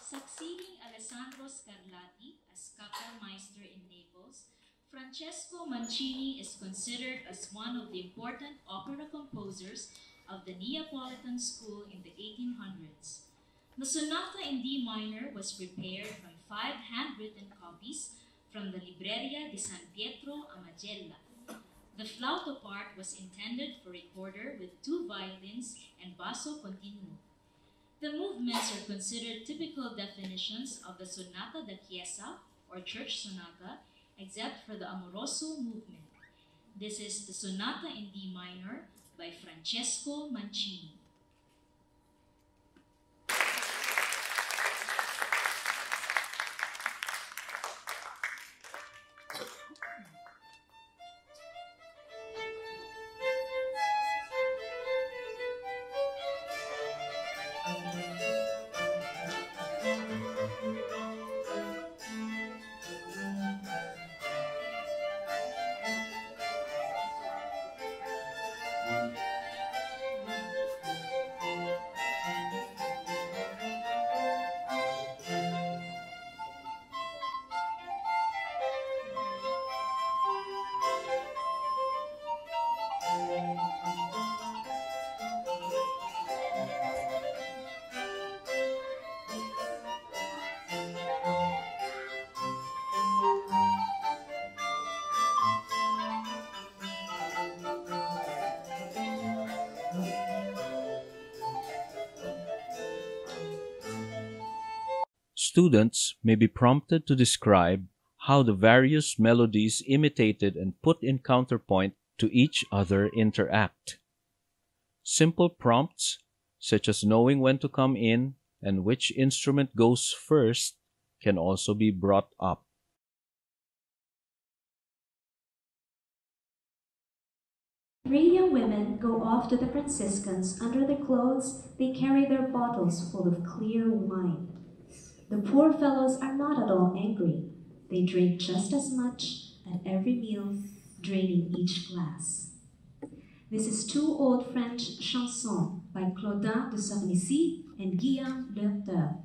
Succeeding Alessandro Scarlatti as Kapellmeister in Naples, Francesco Mancini is considered as one of the important opera composers of the Neapolitan school in the 1800s. The sonata in D minor was prepared from 5 handwritten copies from the Libreria di San Pietro a Magella. The flauto part was intended for recorder with 2 violins and basso continuo. The movements are considered typical definitions of the sonata da chiesa or church sonata, except for the amoroso movement. This is the sonata in D minor by Francesco Mancini. Students may be prompted to describe how the various melodies imitated and put in counterpoint to each other interact. Simple prompts, such as knowing when to come in and which instrument goes first, can also be brought up. Three young women go off to the Franciscans. Under their clothes, they carry their bottles full of clear wine. The poor fellows are not at all angry. They drink just as much at every meal, draining each glass. This is 2 old French chansons by Claudin de Sarnissy and Guillaume Lerteur.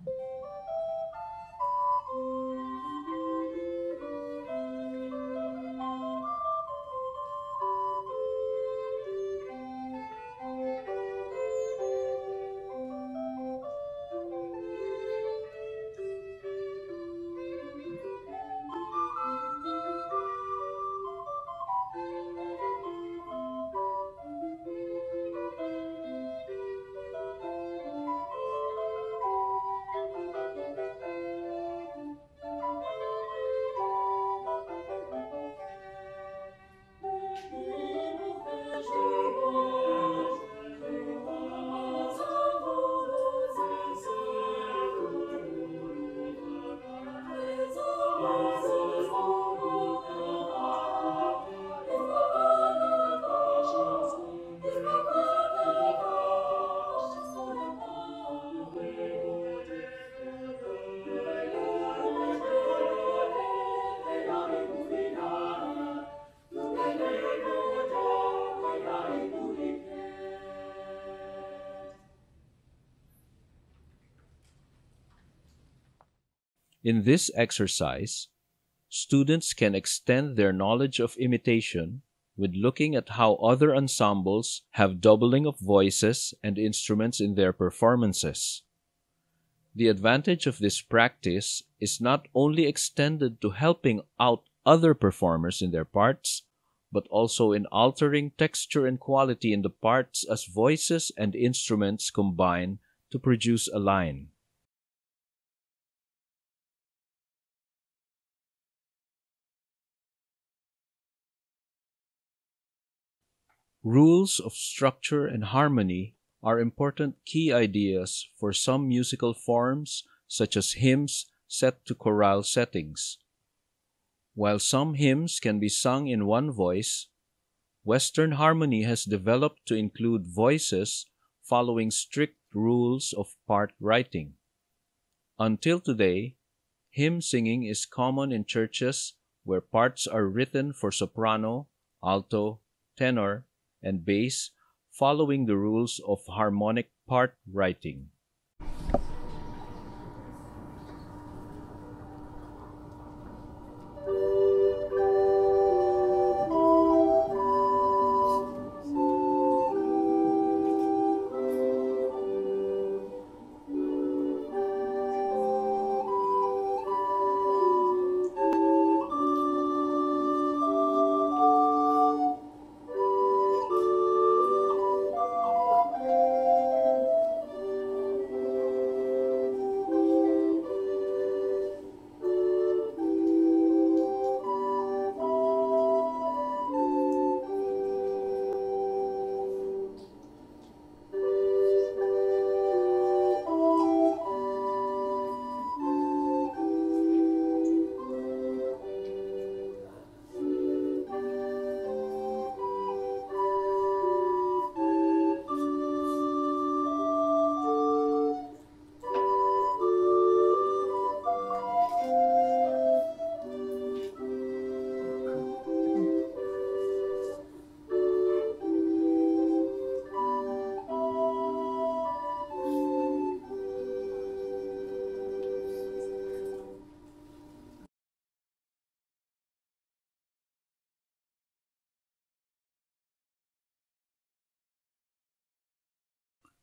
In this exercise, students can extend their knowledge of imitation with looking at how other ensembles have doubling of voices and instruments in their performances. The advantage of this practice is not only extended to helping out other performers in their parts, but also in altering texture and quality in the parts as voices and instruments combine to produce a line. Rules of structure and harmony are important key ideas for some musical forms, such as hymns set to chorale settings. While some hymns can be sung in one voice, Western harmony has developed to include voices following strict rules of part writing. Until today, hymn singing is common in churches where parts are written for soprano, alto, tenor, and bass, following the rules of harmonic part writing.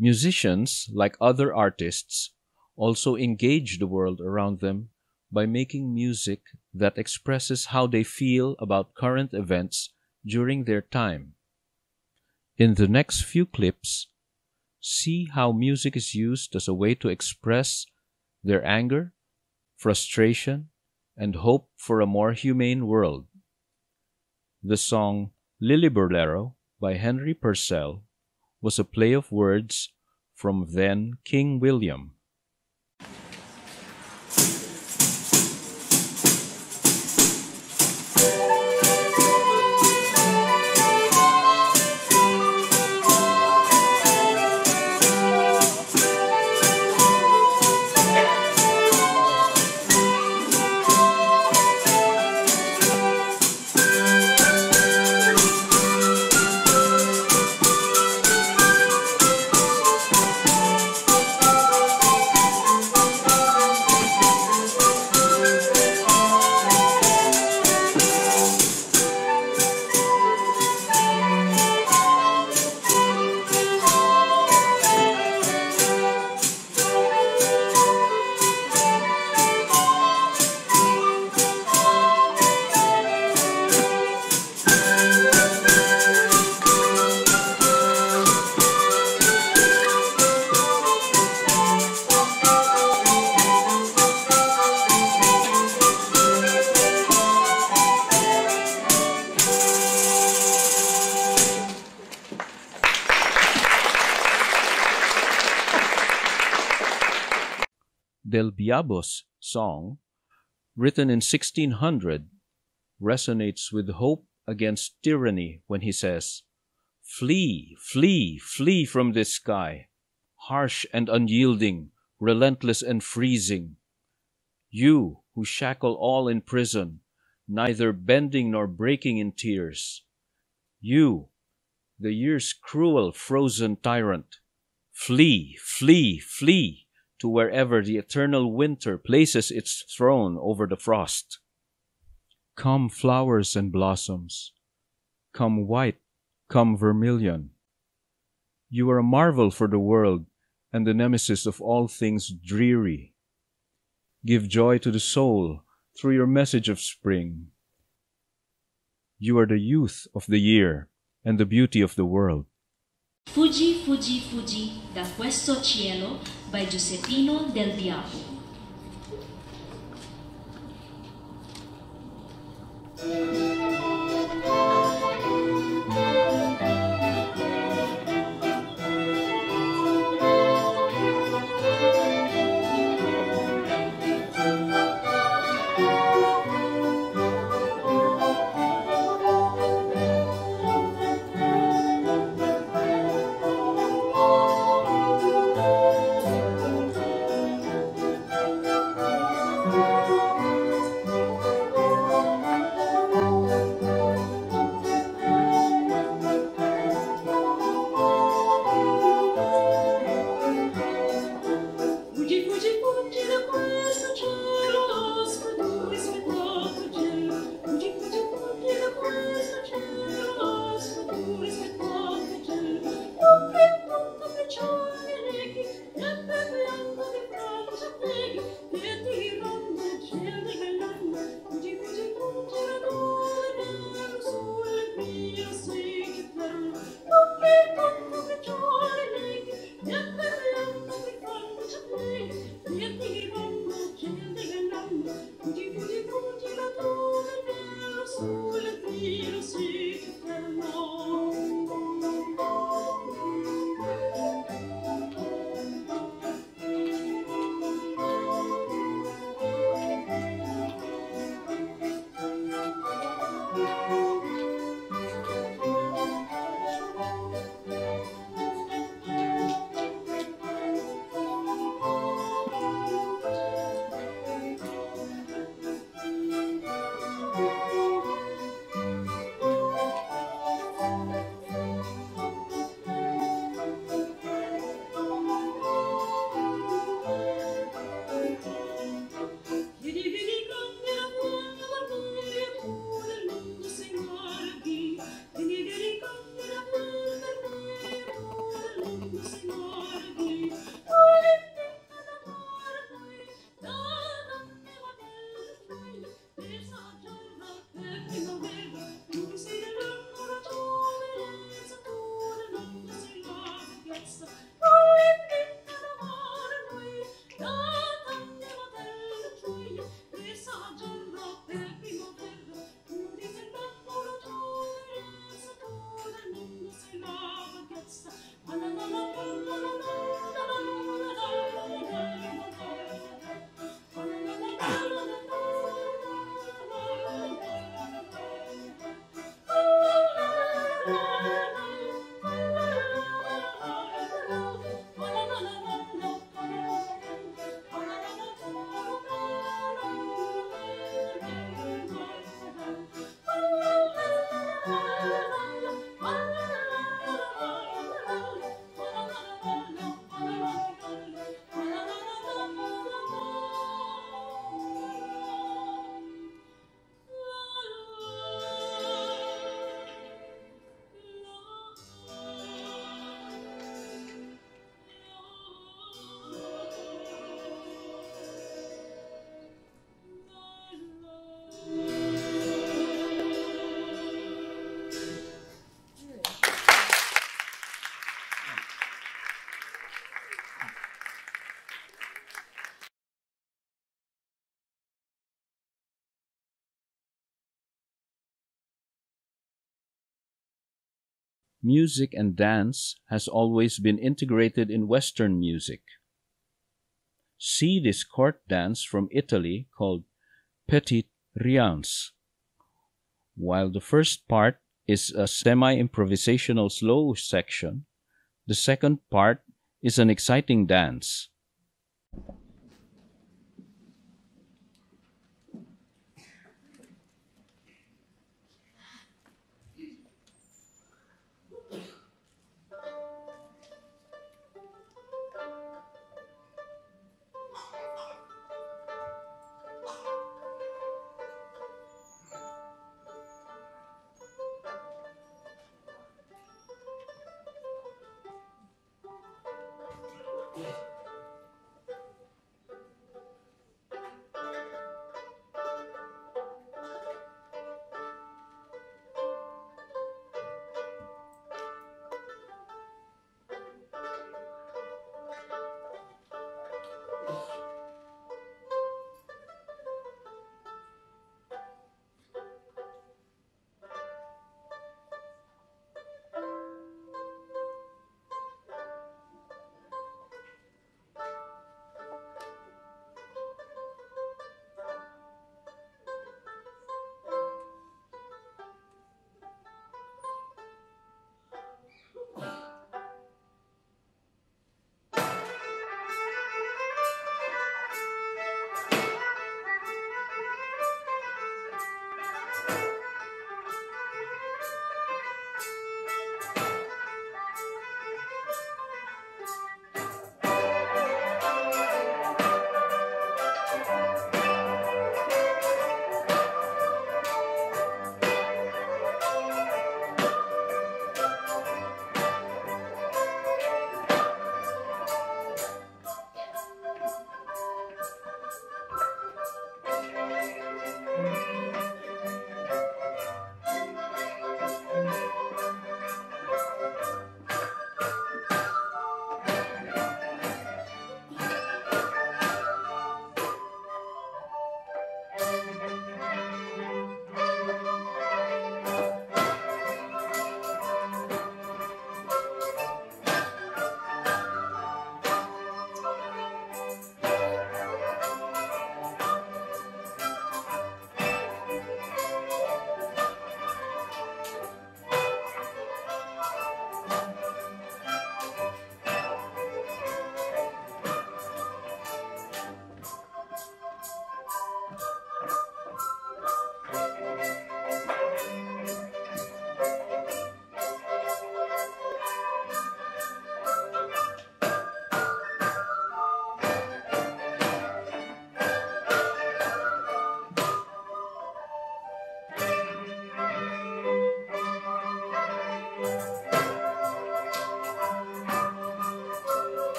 Musicians, like other artists, also engage the world around them by making music that expresses how they feel about current events during their time. In the next few clips, see how music is used as a way to express their anger, frustration, and hope for a more humane world. The song Lily Bolero by Henry Purcell was a play of words from then King William. Del Biabo's song, written in 1600, resonates with hope against tyranny when he says, "Flee, flee, flee from this sky, harsh and unyielding, relentless and freezing. You who shackle all in prison, neither bending nor breaking in tears. You, the year's cruel, frozen tyrant. Flee, flee, flee to wherever the eternal winter places its throne over the frost. Come flowers and blossoms, come white, come vermilion. You are a marvel for the world and the nemesis of all things dreary. Give joy to the soul through your message of spring. You are the youth of the year and the beauty of the world. Fuggi, fuggi, fuggi da questo cielo by Giuseppino del Diabo. Music and dance has always been integrated in Western music. See this court dance from Italy called Petit Riance. While the first part is a semi-improvisational slow section, the second part is an exciting dance.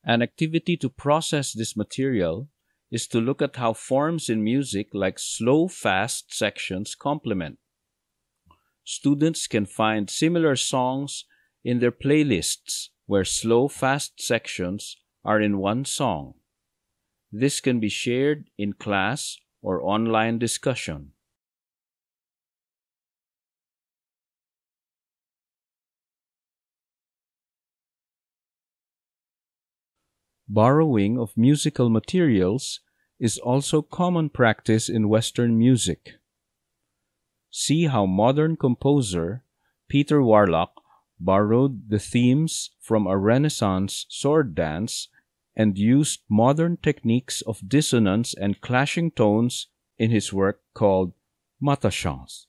An activity to process this material is to look at how forms in music like slow-fast sections complement. Students can find similar songs in their playlists where slow-fast sections are in one song. This can be shared in class or online discussion. Borrowing of musical materials is also common practice in Western music. See how modern composer Peter Warlock borrowed the themes from a Renaissance sword dance and used modern techniques of dissonance and clashing tones in his work called Matachance.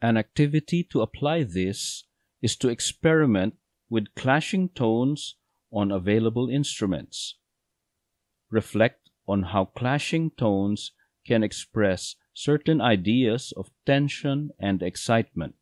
An activity to apply this is to experiment with clashing tones on available instruments. Reflect on how clashing tones can express certain ideas of tension and excitement.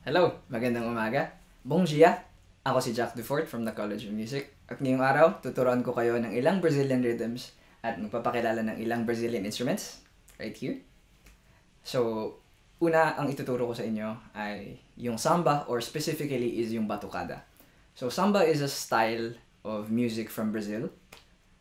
Hello, magandang umaga. Bom dia! Ako si Jack Dufort from the College of Music. At ngayong araw, tuturuan ko kayo ng ilang Brazilian rhythms at magpapakilala ng ilang Brazilian instruments right here. So, una ang ituturo ko sa inyo ay yung samba or specifically is yung batucada. So, samba is a style of music from Brazil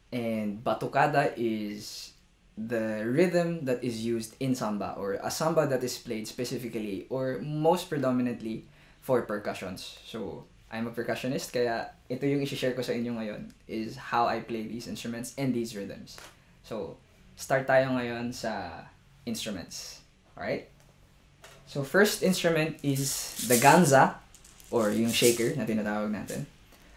and batucada is the rhythm that is used in samba or a samba that is played specifically or most predominantly for percussions. So, I'm a percussionist kaya ito yung i-share ko sa inyo ngayon is how I play these instruments and these rhythms. So, start tayo ngayon sa instruments. Alright? So, first instrument is the ganza or yung shaker na tinatawag natin.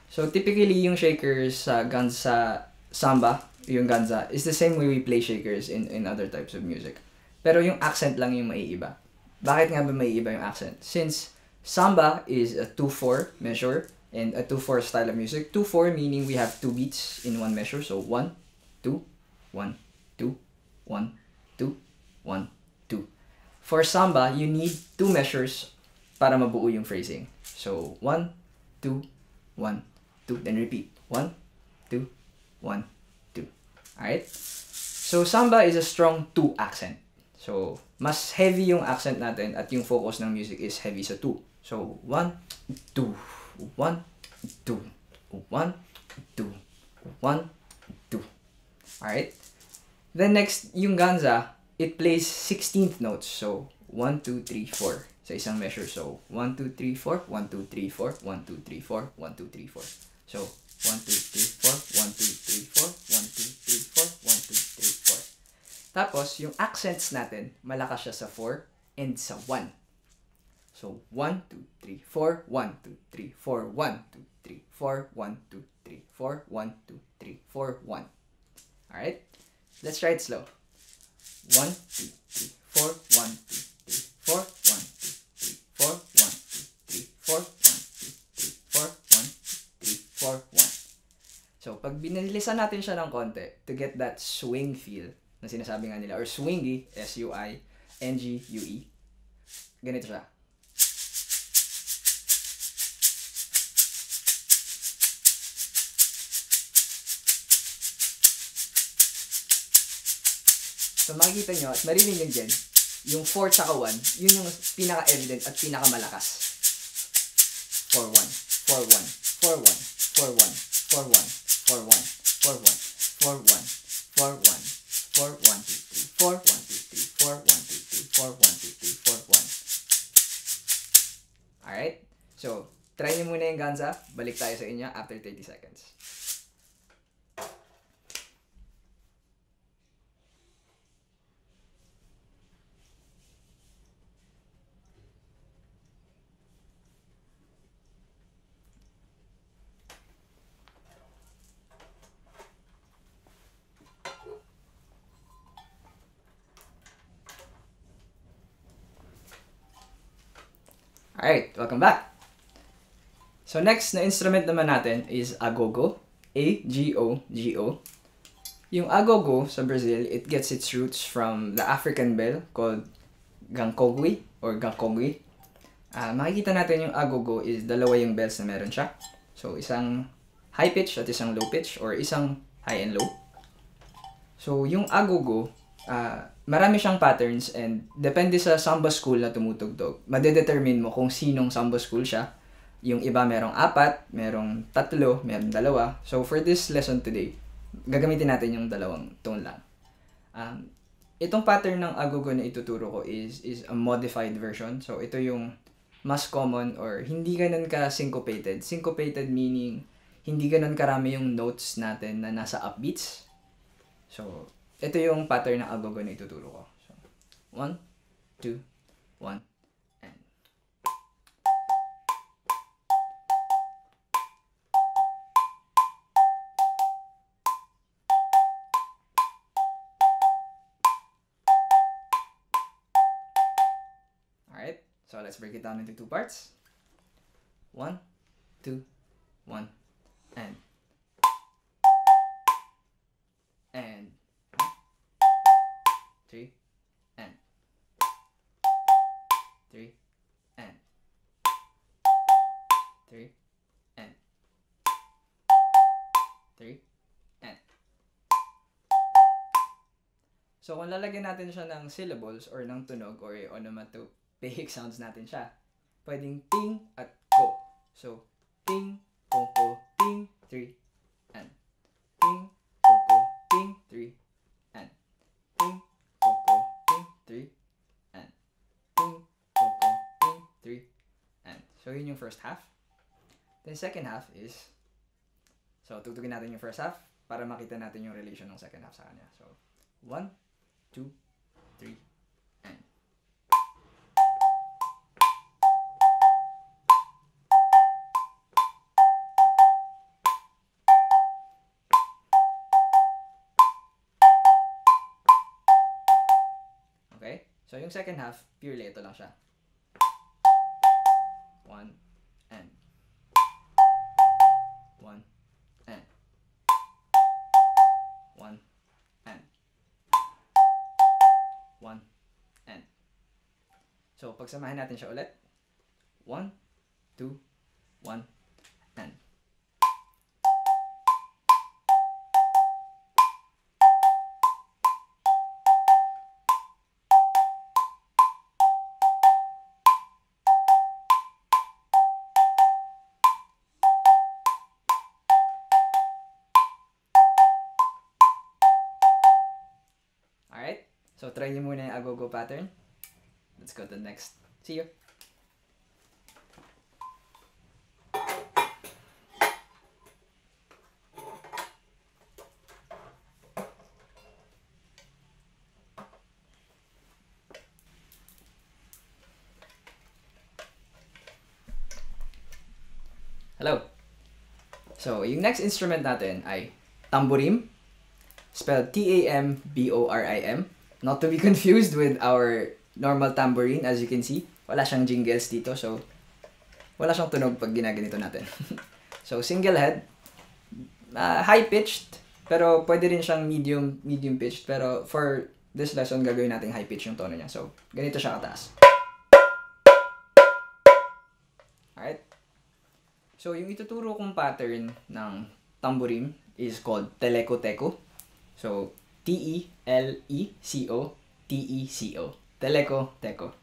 So, typically yung shakers sa ganza samba yung ganza is the same way we play shakers in other types of music. Pero yung accent lang yung maiiba. Bakit nga ba maiiba yung accent? Since samba is a 2-4 measure and a 2-4 style of music. 2-4 meaning we have 2 beats in one measure. So 1, 2, 1, 2, 1, 2, 1, 2. For samba, you need 2 measures para mabuo yung phrasing. So 1, 2, 1, 2. Then repeat. 1, 2, 1, 2. Alright? So, samba is a strong 2 accent. So, mas heavy yung accent natin at yung focus ng music is heavy sa 2. So, 1, 2, 1, 2, 1, 2, 1, 2. Alright? Then next, yung ganza, it plays 16th notes. So, 1, 2, 3, 4 sa isang measure. So, 1, 2, 3, 4, 1, 2, 3, 4, 1, 2, 3, 4, 1, 2, 3, 4. So, 1, 2, 3, 4, 1, 2, 3, 4, 1, 2, 3, 4, 1, 2, 3, 4. Tapos, yung accents natin, malakas siya sa 4 and sa 1. So, 1, 2, 3, 4, 1, 2, 3, 4, 1, 2, 3, 4, 1, 2, 3, 4, 1, 2, 3, 4, 1. Alright? Let's try it slow. 1, 2, 3, 4, 1, 2, 3, 4, 1, 2, 3, 4, 1, 2, 3, 4, 1, 2, 3, 4, 1, 2, 3, 4, 1. So, pag binilisan natin siya ng konti to get that swing feel na sinasabi nga nila, or swingy, S-U-I-N-G-U-E, ganito siya. So, makikita nyo at marinig nyo dyan, yung 4 tsaka 1, yun yung pinaka-evident at pinaka-malakas. 4-1, 4-1, 4-1, 4-1, 4-1. 4, 1, 4, 1, 4, 1, 4, 1, 4, 1, 2, 3, 4, 1, 2, 3, 4, 1, 2, 3, 4, 1, 2, 3, 4, 1. Alright? So, try nyo muna yung ganza. Balik tayo sa inyo after 30 seconds. Alright, welcome back. So next na instrument naman natin is agogo. A-G-O-G-O. Yung agogo sa Brazil, it gets its roots from the African bell called gangkogui or gangkogui. Makikita natin yung agogo is dalawa yung bells na meron siya. So isang high pitch at isang low pitch or isang high and low. So yung agogo, marami siyang patterns and depende sa samba school na tumutugtog. Madedetermine mo kung sinong samba school siya. Yung iba merong 4, merong 3, merong 2. So for this lesson today, gagamitin natin yung dalawang tone lang. Itong pattern ng agogo na ituturo ko is a modified version. So ito yung mas common or hindi ganun ka syncopated. Syncopated meaning hindi ganun karami yung notes natin na nasa upbeats. So, ito yung pattern ng agogo na ituturo ko. So, 1, 2, 1, and. Alright, so let's break it down into 2 parts. 1, 2, 1, and. And 3 and 3 and 3 and 3 and. So kung lalagyan natin siya ng syllables or ng tunog or onomatopoeic sounds natin siya, pwedeng ting at ko. So ting, ko, ting, 3 and ting, ko, ting, 3 and ting, ko, ting, 3 and ting, ko, ting, 3 and. So yun yung first half. Then second half is, so tutugin natin yung first half para makita natin yung relation ng second half sa kanya. So 1, 2, 3 and. Okay? So, yung second half, purely ito lang siya. 1 and 1 and 1 and 1 and. So, pagsamahin natin siya ulit. 1, 2, 1 and. Alright? So, try nyo muna yung agogo pattern. Let's go to the next. See you! Hello! So, yung next instrument natin ay tamborim, spelled T-A-M-B-O-R-I-M. Not to be confused with our normal tambourine. As you can see, wala siyang jingles dito. So, wala siyang tunog pag ginaganito natin. So, single head. High-pitched. Pero pwede rin siyang medium-pitched. Pero for this lesson, gagawin natin high-pitch yung tono niya. So, ganito siya kataas. Alright? So, yung ituturo kong pattern ng tamborim is called teleko-teko. So, T-E-L-E-C-O-T-E-C-O. Teleko-teko.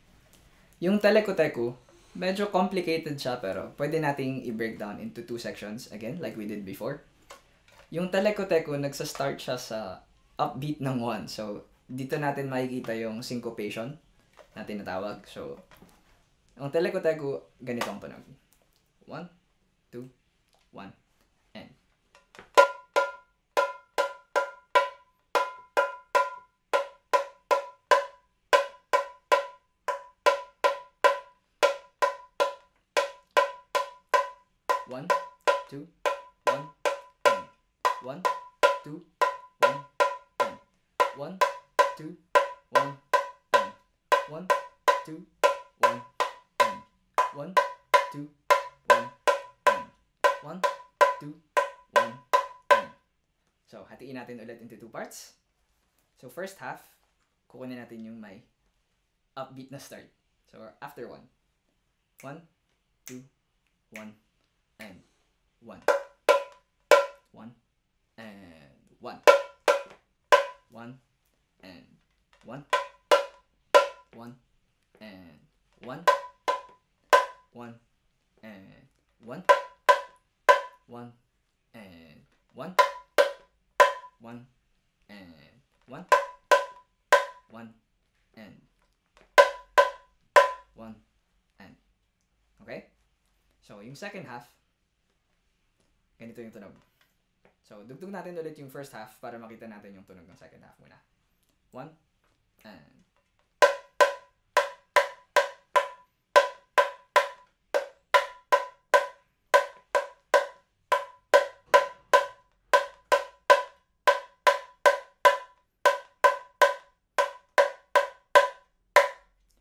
Yung teleko-teko, medyo complicated siya pero pwede nating i-break down into 2 sections again like we did before. Yung teleko-teko, nagsa-start siya sa upbeat ng 1. So, dito natin makikita yung syncopation na tinatawag. So, yung teleko-teko, ganito ang tunog. 1, 2, 1, and. One, two, one, and. 1, 2, 1, and. 1, 2, 1, and. 1, 2, 1, and. 1, 2, 1, and. 1, 2, 1, and. So, hatiin natin ulit into 2 parts. So, first half, kukunin natin yung may upbeat na start. So, after 1. 1, 2, 1, and 1. 1, and 1. 1, and 1. 1, and 1. 1, and 1. 1, and 1. 1, and 1. 1, and 1, and. Okay? So, yung second half, ganito yung tunog. So, dugtog natin ulit yung first half para makita natin yung tunog ng second half muna. 1, and...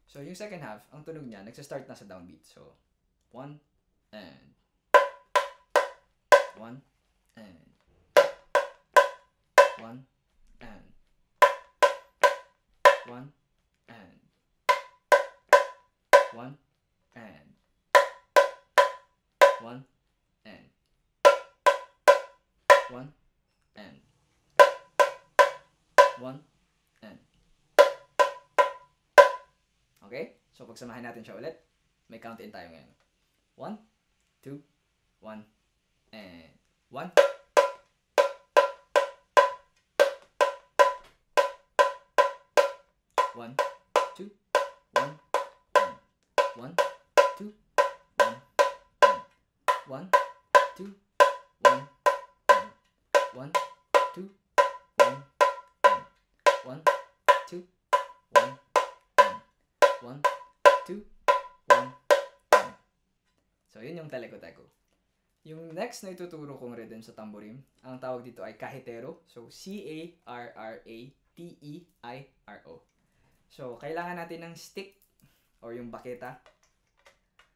So, yung second half, ang tunog niya, nagsa-start na sa downbeat. So, 1, and 1, and 1, and 1, and 1, and 1, and 1, and 1, and okay? So, pagsamahin natin siya ulit. May count-in tayo ngayon. 1, 2, 1, and 1. 1, 2, 1, and 1, 2, 1, and 1, 2, 1, and 1, 2, 1, and 1, 2, 1, 1, 2, 1, and. So, yun yung teleko-teko. Yung next na ituturo kong rhythm sa tamborim, ang tawag dito ay kahitero. So, C-A-R-R-A-T-E-I-R-O. So, kailangan natin ng stick or yung baketa.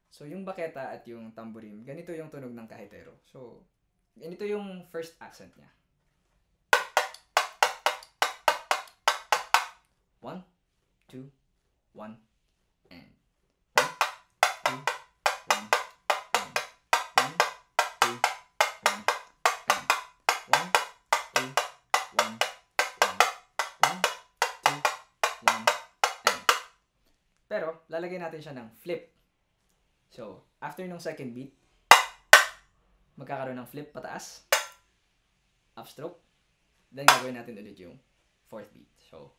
So, yung baketa at yung tamborim, ganito yung tunog ng kahitero. So, ganito yung first accent niya. 1, 2, 1, and 1, 2, 1, and 1, 2, 1, and 1, 2, 1, and 1, 2, 1, and. Pero, lalagyan natin siya ng flip. So, after nung second beat, magkakaroon ng flip pataas, upstroke, then gagawin natin ulit yung fourth beat. So,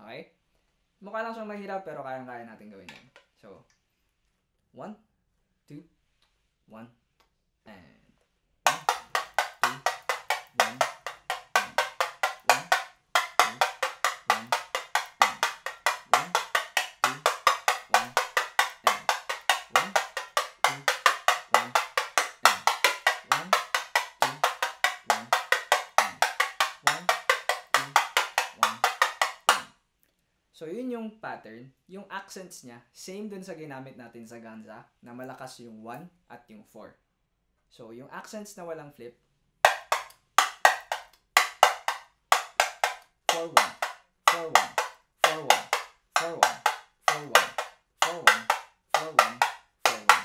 okay? Mukha lang siyang mahirap pero kayang-kaya natin gawin yan. So, 1, 2, 1, and 1, 2, 1, and 1, 2, 1, and 1, 2, 1, and 1, 2, 1, and 1, 2, 1, and 1, 2, 1, and. So, yun yung pattern. Yung accents niya, same dun sa ginamit natin sa ganza, na malakas yung 1 at yung 4. So, yung accents na walang flip, 4-1, 4-1, 4-1, 4-1, 4-1, 4-1, 4-1, 4-1.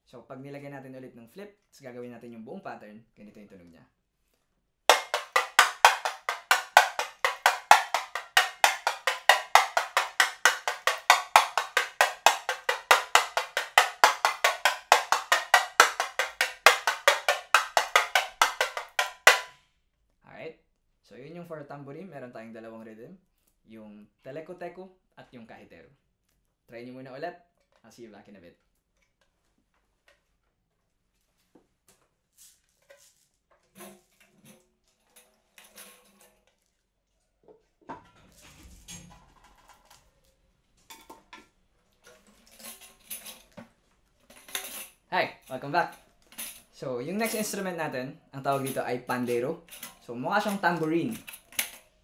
So, pag nilagay natin ulit ng flip, tapos gagawin natin yung buong pattern, ganito yung tunog niya. So, yun yung for tamborim. Meron tayong dalawang rhythm. Yung teleko-teko at yung kahitero. Try nyo muna ulit. I'll see you back in a bit. Hi! Welcome back! So, yung next instrument natin, ang tawag dito ay pandero. So, mukha siyang tambourine.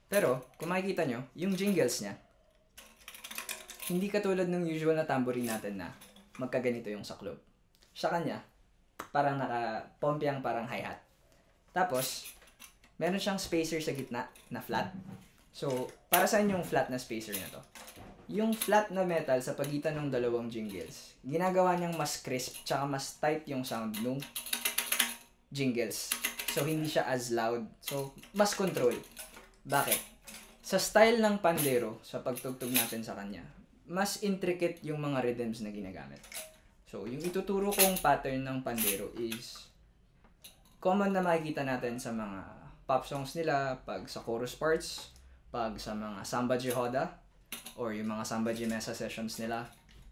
Pero, kung makikita nyo, yung jingles niya, hindi katulad ng usual na tambourine natin na magkaganito yung saklog. Sa kanya, parang naka-pompiang parang hi-hat. Tapos, meron siyang spacer sa gitna na flat. So, para saan yung flat na spacer na to? Yung flat na metal sa pagitan ng dalawang jingles, ginagawa niyang mas crisp tsaka mas tight yung sound nung jingles. So, hindi siya as loud. So, mas control. Bakit? Sa style ng pandero, sa pagtugtog natin sa kanya, mas intricate yung mga rhythms na ginagamit. So, yung ituturo kong pattern ng pandero is common na makikita natin sa mga pop songs nila, pag sa chorus parts, pag sa mga samba jihoda, or yung mga samba jimesa sessions nila,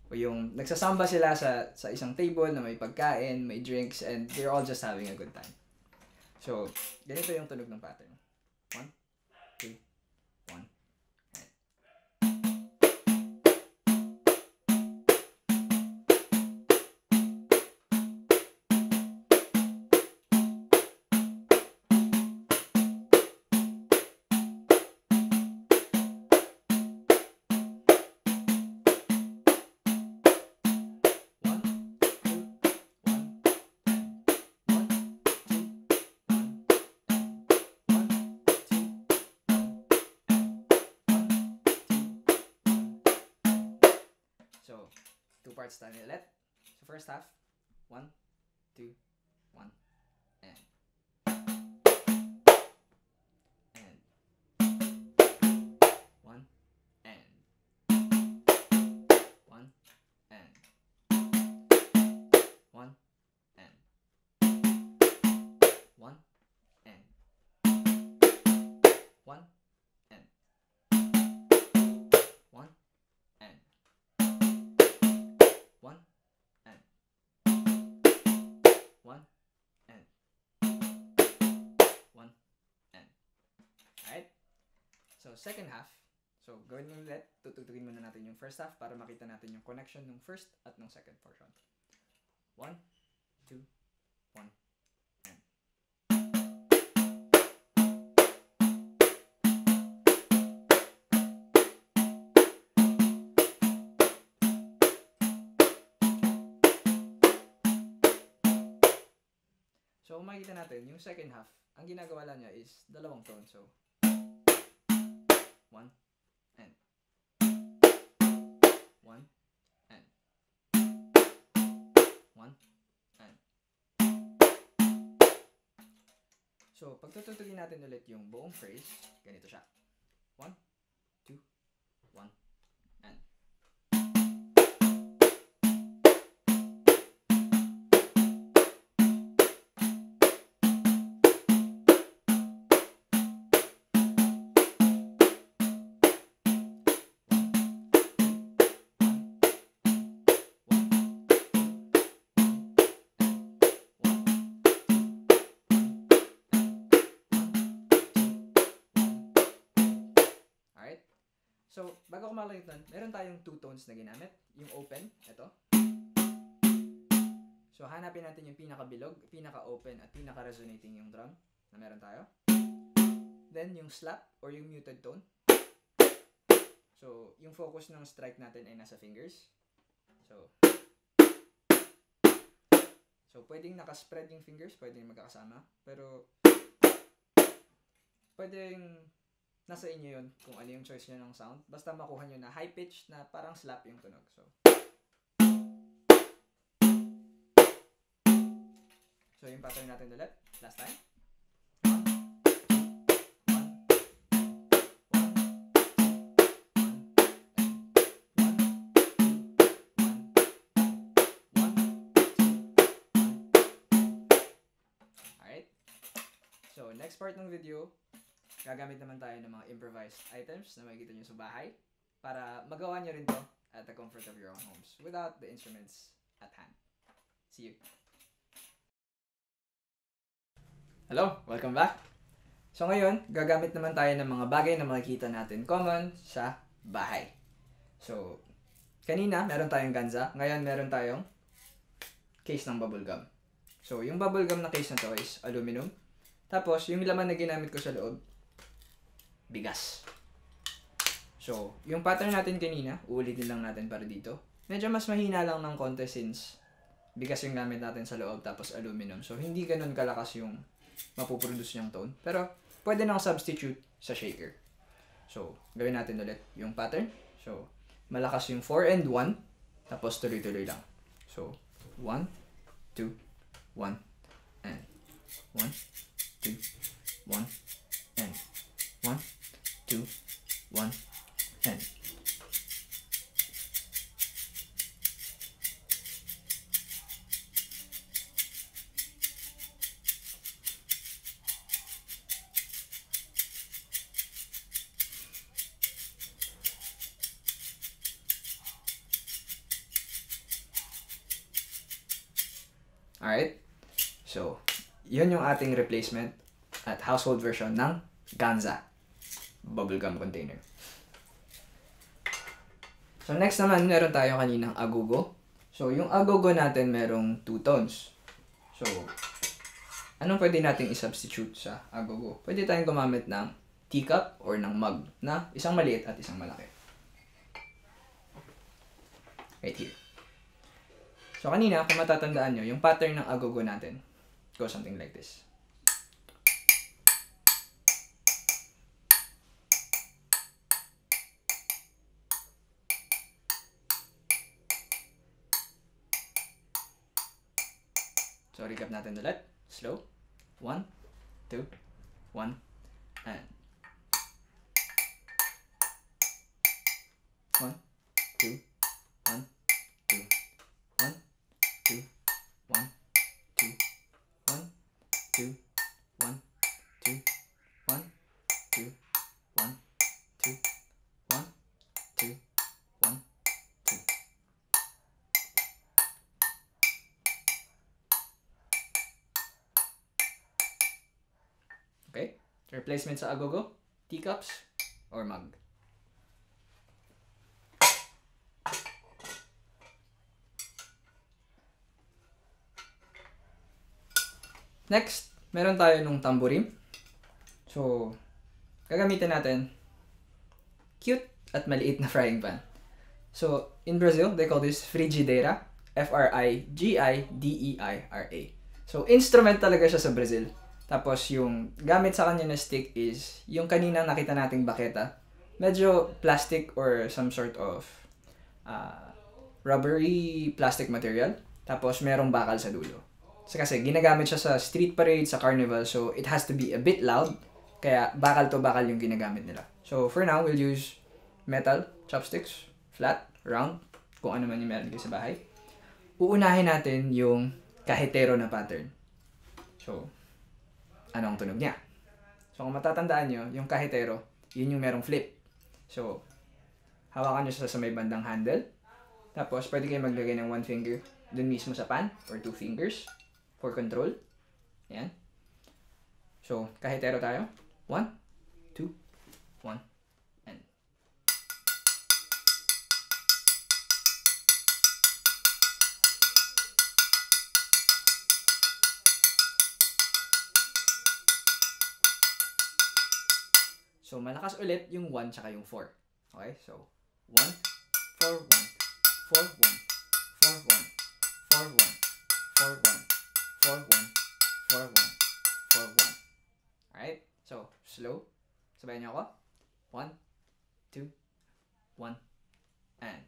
o yung nagsasamba sila sa isang table na may pagkain, may drinks, and they're all just having a good time. So, ganito yung tunog ng pattern. 1, 2, 1. So, 2 parts tayo ulit. So, first half, 1, 2, 1, and. And. 1, and. 1, and. 1, and. 1, and. 1, and. 1, and. 1 and 1 and 1 and. Alright? So, second half. So, gawin nyo ulit. Tutugtugin muna natin yung first half para makita natin yung connection ng first at ng second portion. 1, 2, 1, and. So, kung makikita natin, yung second half, ang ginagawa lang niya is dalawang tone. So, 1 and 1 and 1 and. So, pag tututugin natin ulit yung buong phrase, ganito siya. 1, 2, 1, and. So, bago ko makalimutan nun, meron tayong 2 tones na ginamit. Yung open, ito. So, hanapin natin yung pinaka-bilog, pinaka-open, at pinaka-resonating yung drum na meron tayo. Then, yung slap or yung muted tone. So, yung focus ng strike natin ay nasa fingers. So pwedeng nakaspread yung fingers, pwedeng magkakasama. Pero, pwedeng nasa inyo yun kung ano yung choice nyo ng sound. Basta makuha nyo na high pitch na parang slap yung tunog. So yung pattern natin ulit. Last time. Alright. So next part ng video, gagamit naman tayo ng mga improvised items na makikita nyo sa bahay para magawa nyo rin to at the comfort of your own homes without the instruments at hand. See you! Hello! Welcome back! So ngayon, gagamit naman tayo ng mga bagay na makikita natin common sa bahay. So, kanina meron tayong ganza, ngayon meron tayong case ng bubblegum. So, yung bubblegum na case na to is aluminum. Tapos, yung laman na ginamit ko sa loob, bigas. So, yung pattern natin kanina, uulitin lang natin para dito. Medyo mas mahina lang ng konti since bigas yung gamit natin sa loob tapos aluminum. So, hindi ganun kalakas yung mapuproduce niyang tone. Pero, pwede nang substitute sa shaker. So, gawin natin ulit yung pattern. So, malakas yung 4 and 1. Tapos, tuloy-tuloy lang. So, 1, 2, 1, and 1, 2, 1, and 1, 2, 1, and. Alright? So, yun yung ating replacement at household version ng Ganza bubblegum container. So, next naman, meron tayo kaninang agogo. So, yung agogo natin merong 2 tones. So, anong pwede nating i-substitute sa agogo? Pwede tayong gumamit ng teacup or ng mug na isang maliit at isang malaki. Right here. So, kanina, kung matatandaan nyo, yung pattern ng agogo natin goes something like this. So, recap natin ulit. Slow. 1, 2, 1, and 1, 2, 1, 2, 1, 2, 1, 2, 1, 2, 1, 2, 1, 2, 1, 2, 1, 2, 1, 2. Okay? Replacement sa agogo, teacups, or mug. Next, meron tayo nung tamborim. So, gagamitin natin cute at maliit na frying pan. So, in Brazil, they call this frigideira. F-R-I-G-I-D-E-I-R-A. So, instrument talaga siya sa Brazil. Tapos, yung gamit sa kanya na stick is yung kanina nakita nating baketa. Medyo plastic or some sort of rubbery plastic material. Tapos, merong bakal sa dulo. So, kasi ginagamit siya sa street parade, sa carnival. So, it has to be a bit loud. Kaya, bakal to bakal yung ginagamit nila. So, for now, we'll use metal chopsticks, flat, round, kung ano man yung meron kayo sa bahay. Uunahin natin yung kahitero na pattern. So, ano ang tunog niya? So, kung matatandaan nyo, yung kahitero, yun yung merong flip. So, hawakan nyo siya sa may bandang handle. Tapos, pwede kayo maglagay ng 1 finger dun mismo sa pan, or 2 fingers for control. Ayan. So, kahitero tayo. 1, 2, 1, and. So, malakas ulit yung 1 tsaka yung 4. Okay? So, 1, 4, 1, 4, 1, 4, 1, 4, 1, 4, 1, 4, 1, 4, 1, 4, 1. Alright? So, slow. Sabayan niyo ako. 1, 2, 1, and.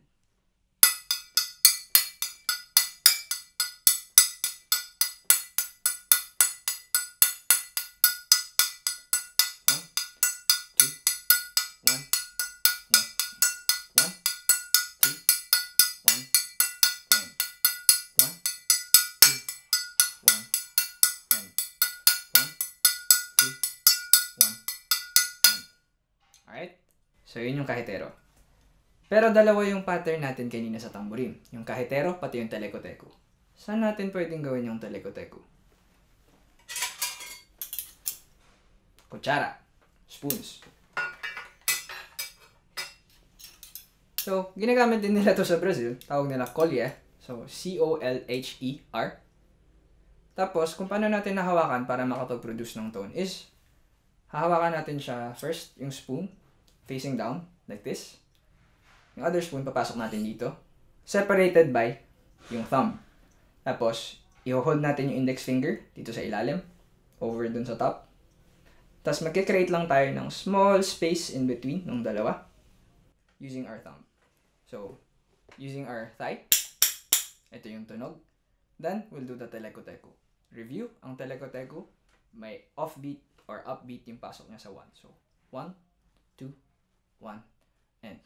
Alright? So, yun yung kahitero. Pero dalawa yung pattern natin kanina sa tamborim. Yung kahitero, pati yung teleko-teko. Saan natin pwedeng gawin yung teleko-teko? Kutsara. Spoons. So, ginagamit din nila to sa Brazil. Tawag nila colher. So, C-O-L-H-E-R. Tapos, kung paano natin nahawakan para makapag-produce ng tone is, hahawakan natin siya first, yung spoon, facing down, like this. Yung other spoon, papasok natin dito. Separated by yung thumb. Tapos, i-hold natin yung index finger dito sa ilalim, over dun sa top. Tapos, magkikreate lang tayo ng small space in between ng dalawa using our thumb. So, using our thigh, ito yung tunog. Then, we'll do the teleko-teko. Review, ang teleko-teko, may offbeat or upbeat yung pasok niya sa 1. So, 1, 2, 1, and.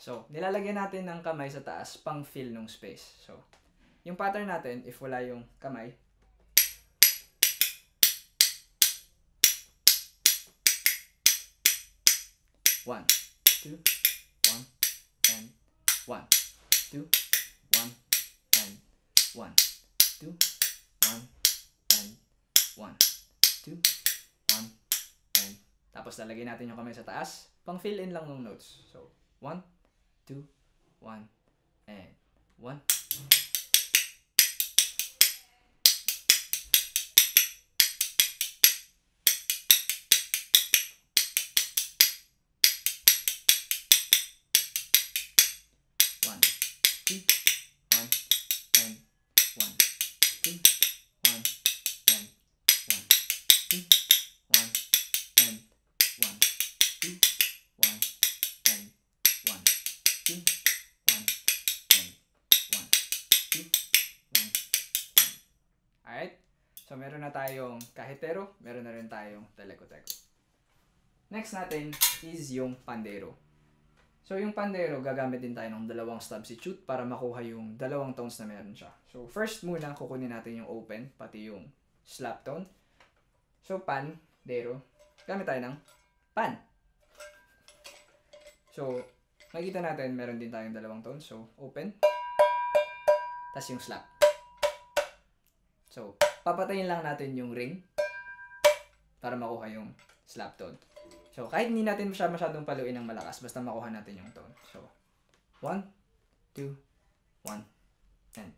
So, nilalagyan natin ng kamay sa taas pang fill ng space. So, yung pattern natin, if wala yung kamay, one, two, one, and one, two, one, and one, two, one, and one, two, one, and tapos lalagyan natin yung kamay sa taas, pang fill in lang ng notes. So, 1, 2, 1, and 1. Alright? So, meron na tayong kahitero, meron na rin tayong teleko-teko. Next natin is yung pandero. So, yung pandero, gagamit din tayo ng dalawang substitute para makuha yung dalawang tones na meron siya. So, first muna, kukunin natin yung open, pati yung slap tone. So, pan-dero. Gamit tayo ng pan. So, makikita natin, meron din tayong dalawang tones. So, open. Tas yung slap. So, papatayin lang natin yung ring para makuha yung slap tone. So, kahit hindi natin siya masyadong paluin ng malakas, basta makuha natin yung tone. So, 1, 2, 1, and.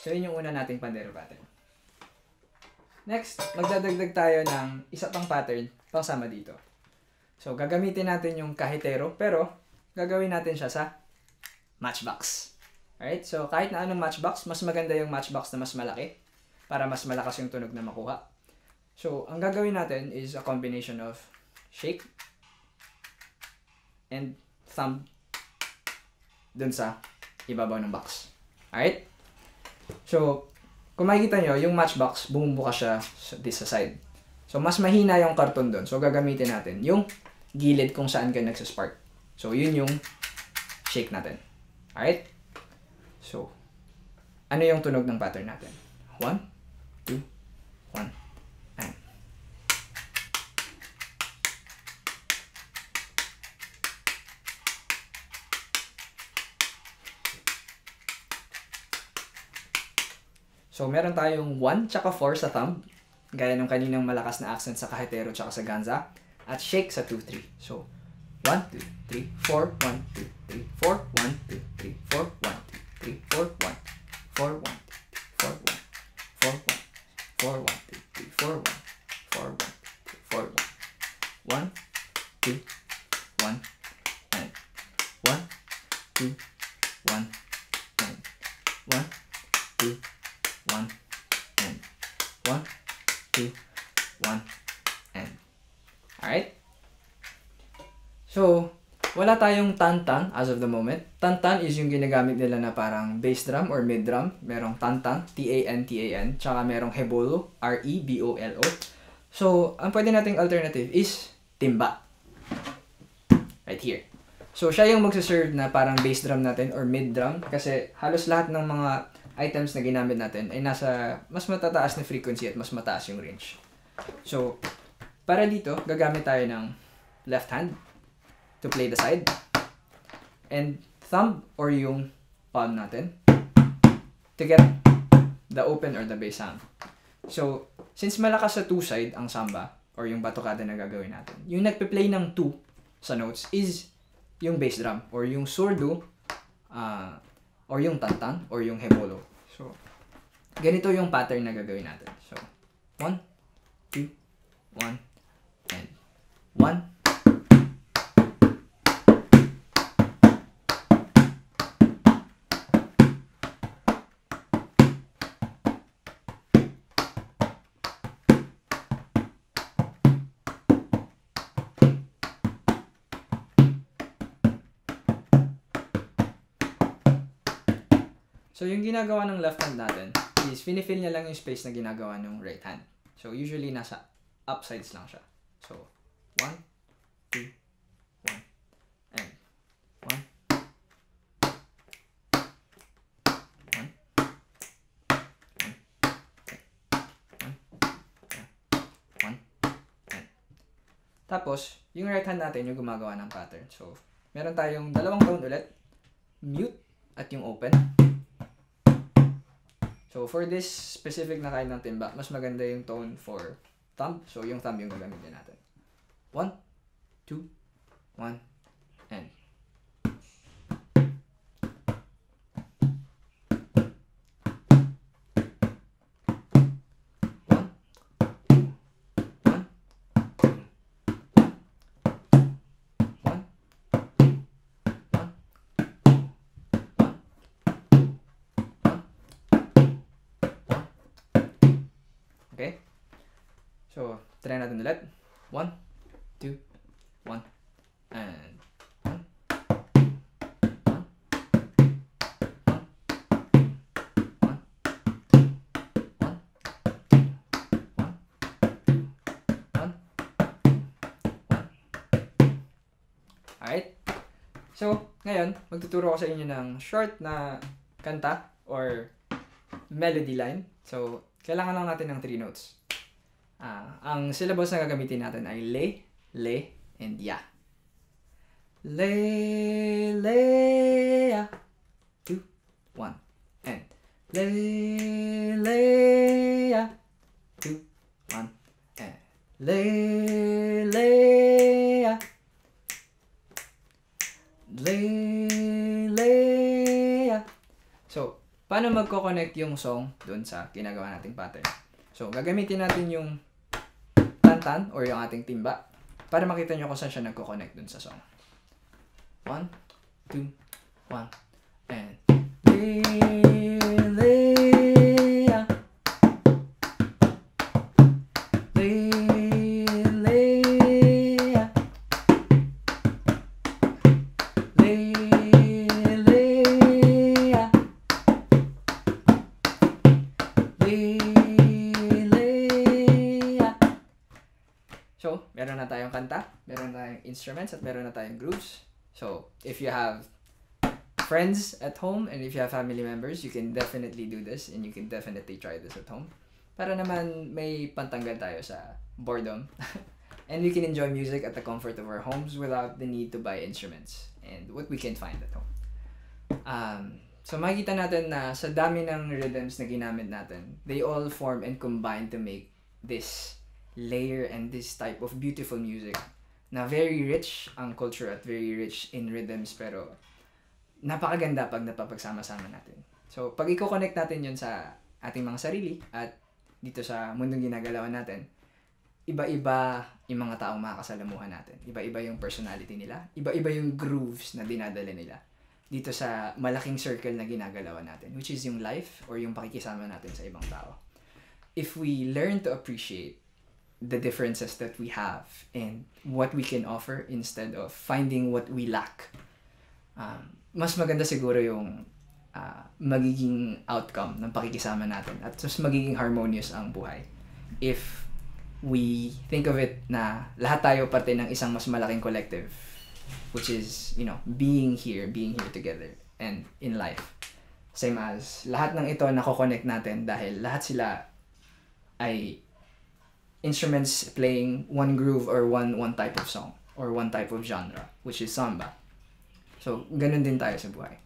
So, yun yung una nating pandero pattern. Next, magdadagdag tayo ng isa pang pattern pangsama dito. So, gagamitin natin yung kahitero, pero gagawin natin siya sa matchbox. Alright? So, kahit na anong matchbox, mas maganda yung matchbox na mas malaki para mas malakas yung tunog na makuha. So, ang gagawin natin is a combination of shake and thumb dun sa ibabaw ng box. Alright? So, kung makikita nyo, yung matchbox, bumubukas siya sa side. So, mas mahina yung karton doon. So, gagamitin natin yung gilid kung saan ka nagsaspark. So, yun yung shake natin. Alright? So, ano yung tunog ng pattern natin? 1, 2, 1, and. So, meron tayong 1 tsaka 4 sa thumb, gaya ng kaninang malakas na accent sa kahitero tsaka sa ganza, at shake sa 2, 3. So, 1, 2, 3, 4, 1, 2, 3, 4, 1, 2, 3, 4, 1, 2, 3, 4, 1, 4, 1, 4, 1, 4, 1, 4, 1, 2, 3, 4, 1, 4, 1, 4, 1, 1, 2, 1, and 1, 2, 1, and 1, 2, 1, and 1, 2, 1, and. Alright? So, wala tayong tantan as of the moment. Tantan is yung ginagamit nila na parang bass drum or mid drum. Merong tantan, T-A-N-T-A-N. Tsaka merong hebolo, R-E-B-O-L-O. So, ang pwede nating alternative is timba. Right here. So, siya yung magsaserve na parang bass drum natin or mid drum. Kasi halos lahat ng mga items na ginamit natin ay nasa mas matataas na frequency at mas mataas yung range. So, para dito, gagamit tayo ng left hand to play the side. And thumb or yung palm natin to get the open or the bass sound. So, since malakas sa 2-side ang samba or yung batukada na gagawin natin, yung nagpe-play ng 2 sa notes is yung bass drum or yung surdo or yung tantan or yung hebolo. So, ganito yung pattern na gagawin natin. So, 1, 2, 1, 1. So, yung ginagawa ng left hand natin is finifill niya lang yung space na ginagawa ng right hand. So, usually nasa upsides lang siya. So, 1, 2, 1, and 1, 1, 1, 1, 1, and. Tapos, yung right hand natin yung gumagawa ng pattern. So, meron tayong dalawang tone ulit, mute at yung open. So, for this specific na kind ng timba, mas maganda yung tone for thumb. So, yung thumb yung gagamitin natin. 1, 2, 1, and. Okay? So, try natin ulit. 1, 2, 1, and 1, 1. Alright? So, ngayon, magtuturo ko sa inyo ng short na kanta or melody line. So, kailangan lang natin ng 3 notes. Ang syllables na gagamitin natin ay le, le, and ya. Le, le, ya. 2, 1, and. Le, le, ya. 2, 1, and. Le, le, ya. Le, le, ya. So, paano magko-connect yung song dun sa ginagawa nating pattern? So, gagamitin natin yung tantan or yung ating timba para makita nyo kung saan siya nagko-connect dun sa song. 1, 2, 1, and le, le, ya. Le, le, ya. Le, le, ya. So, meron na tayong kanta, meron na tayong instruments, at meron na tayong grooves. So, if you have friends at home and if you have family members, you can definitely do this and you can definitely try this at home. Para naman may pantanggal tayo sa boredom. And we can enjoy music at the comfort of our homes without the need to buy instruments and what we can find at home. So makikita natin na sa dami ng rhythms na ginamit natin, they all form and combine to make this layer and this type of beautiful music na very rich ang culture at very rich in rhythms, pero napakaganda pag napapagsama-sama natin. So pag i-connect natin yun sa ating mga sarili at dito sa mundong ginagalawan natin, iba-iba yung mga taong makakasalamuhan natin. Iba-iba yung personality nila, iba-iba yung grooves na dinadala nila dito sa malaking circle na ginagalawan natin, which is yung life or yung pakikisama natin sa ibang tao. If we learn to appreciate the differences that we have and what we can offer instead of finding what we lack, mas maganda siguro yung magiging outcome ng pakikisama natin at mas magiging harmonious ang buhay if we think of it na lahat tayo parte ng isang mas malaking collective, which is, you know, being here together and in life. Same as lahat ng ito nako-connect natin dahil lahat sila ay instruments playing one groove or one type of song or one type of genre, which is samba. So, ganun din tayo sa buhay.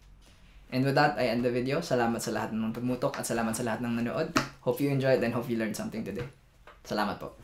And with that, I end the video. Salamat sa lahat ng pagmutok at salamat sa lahat ng nanood. Hope you enjoyed and hope you learned something today. Salamat po.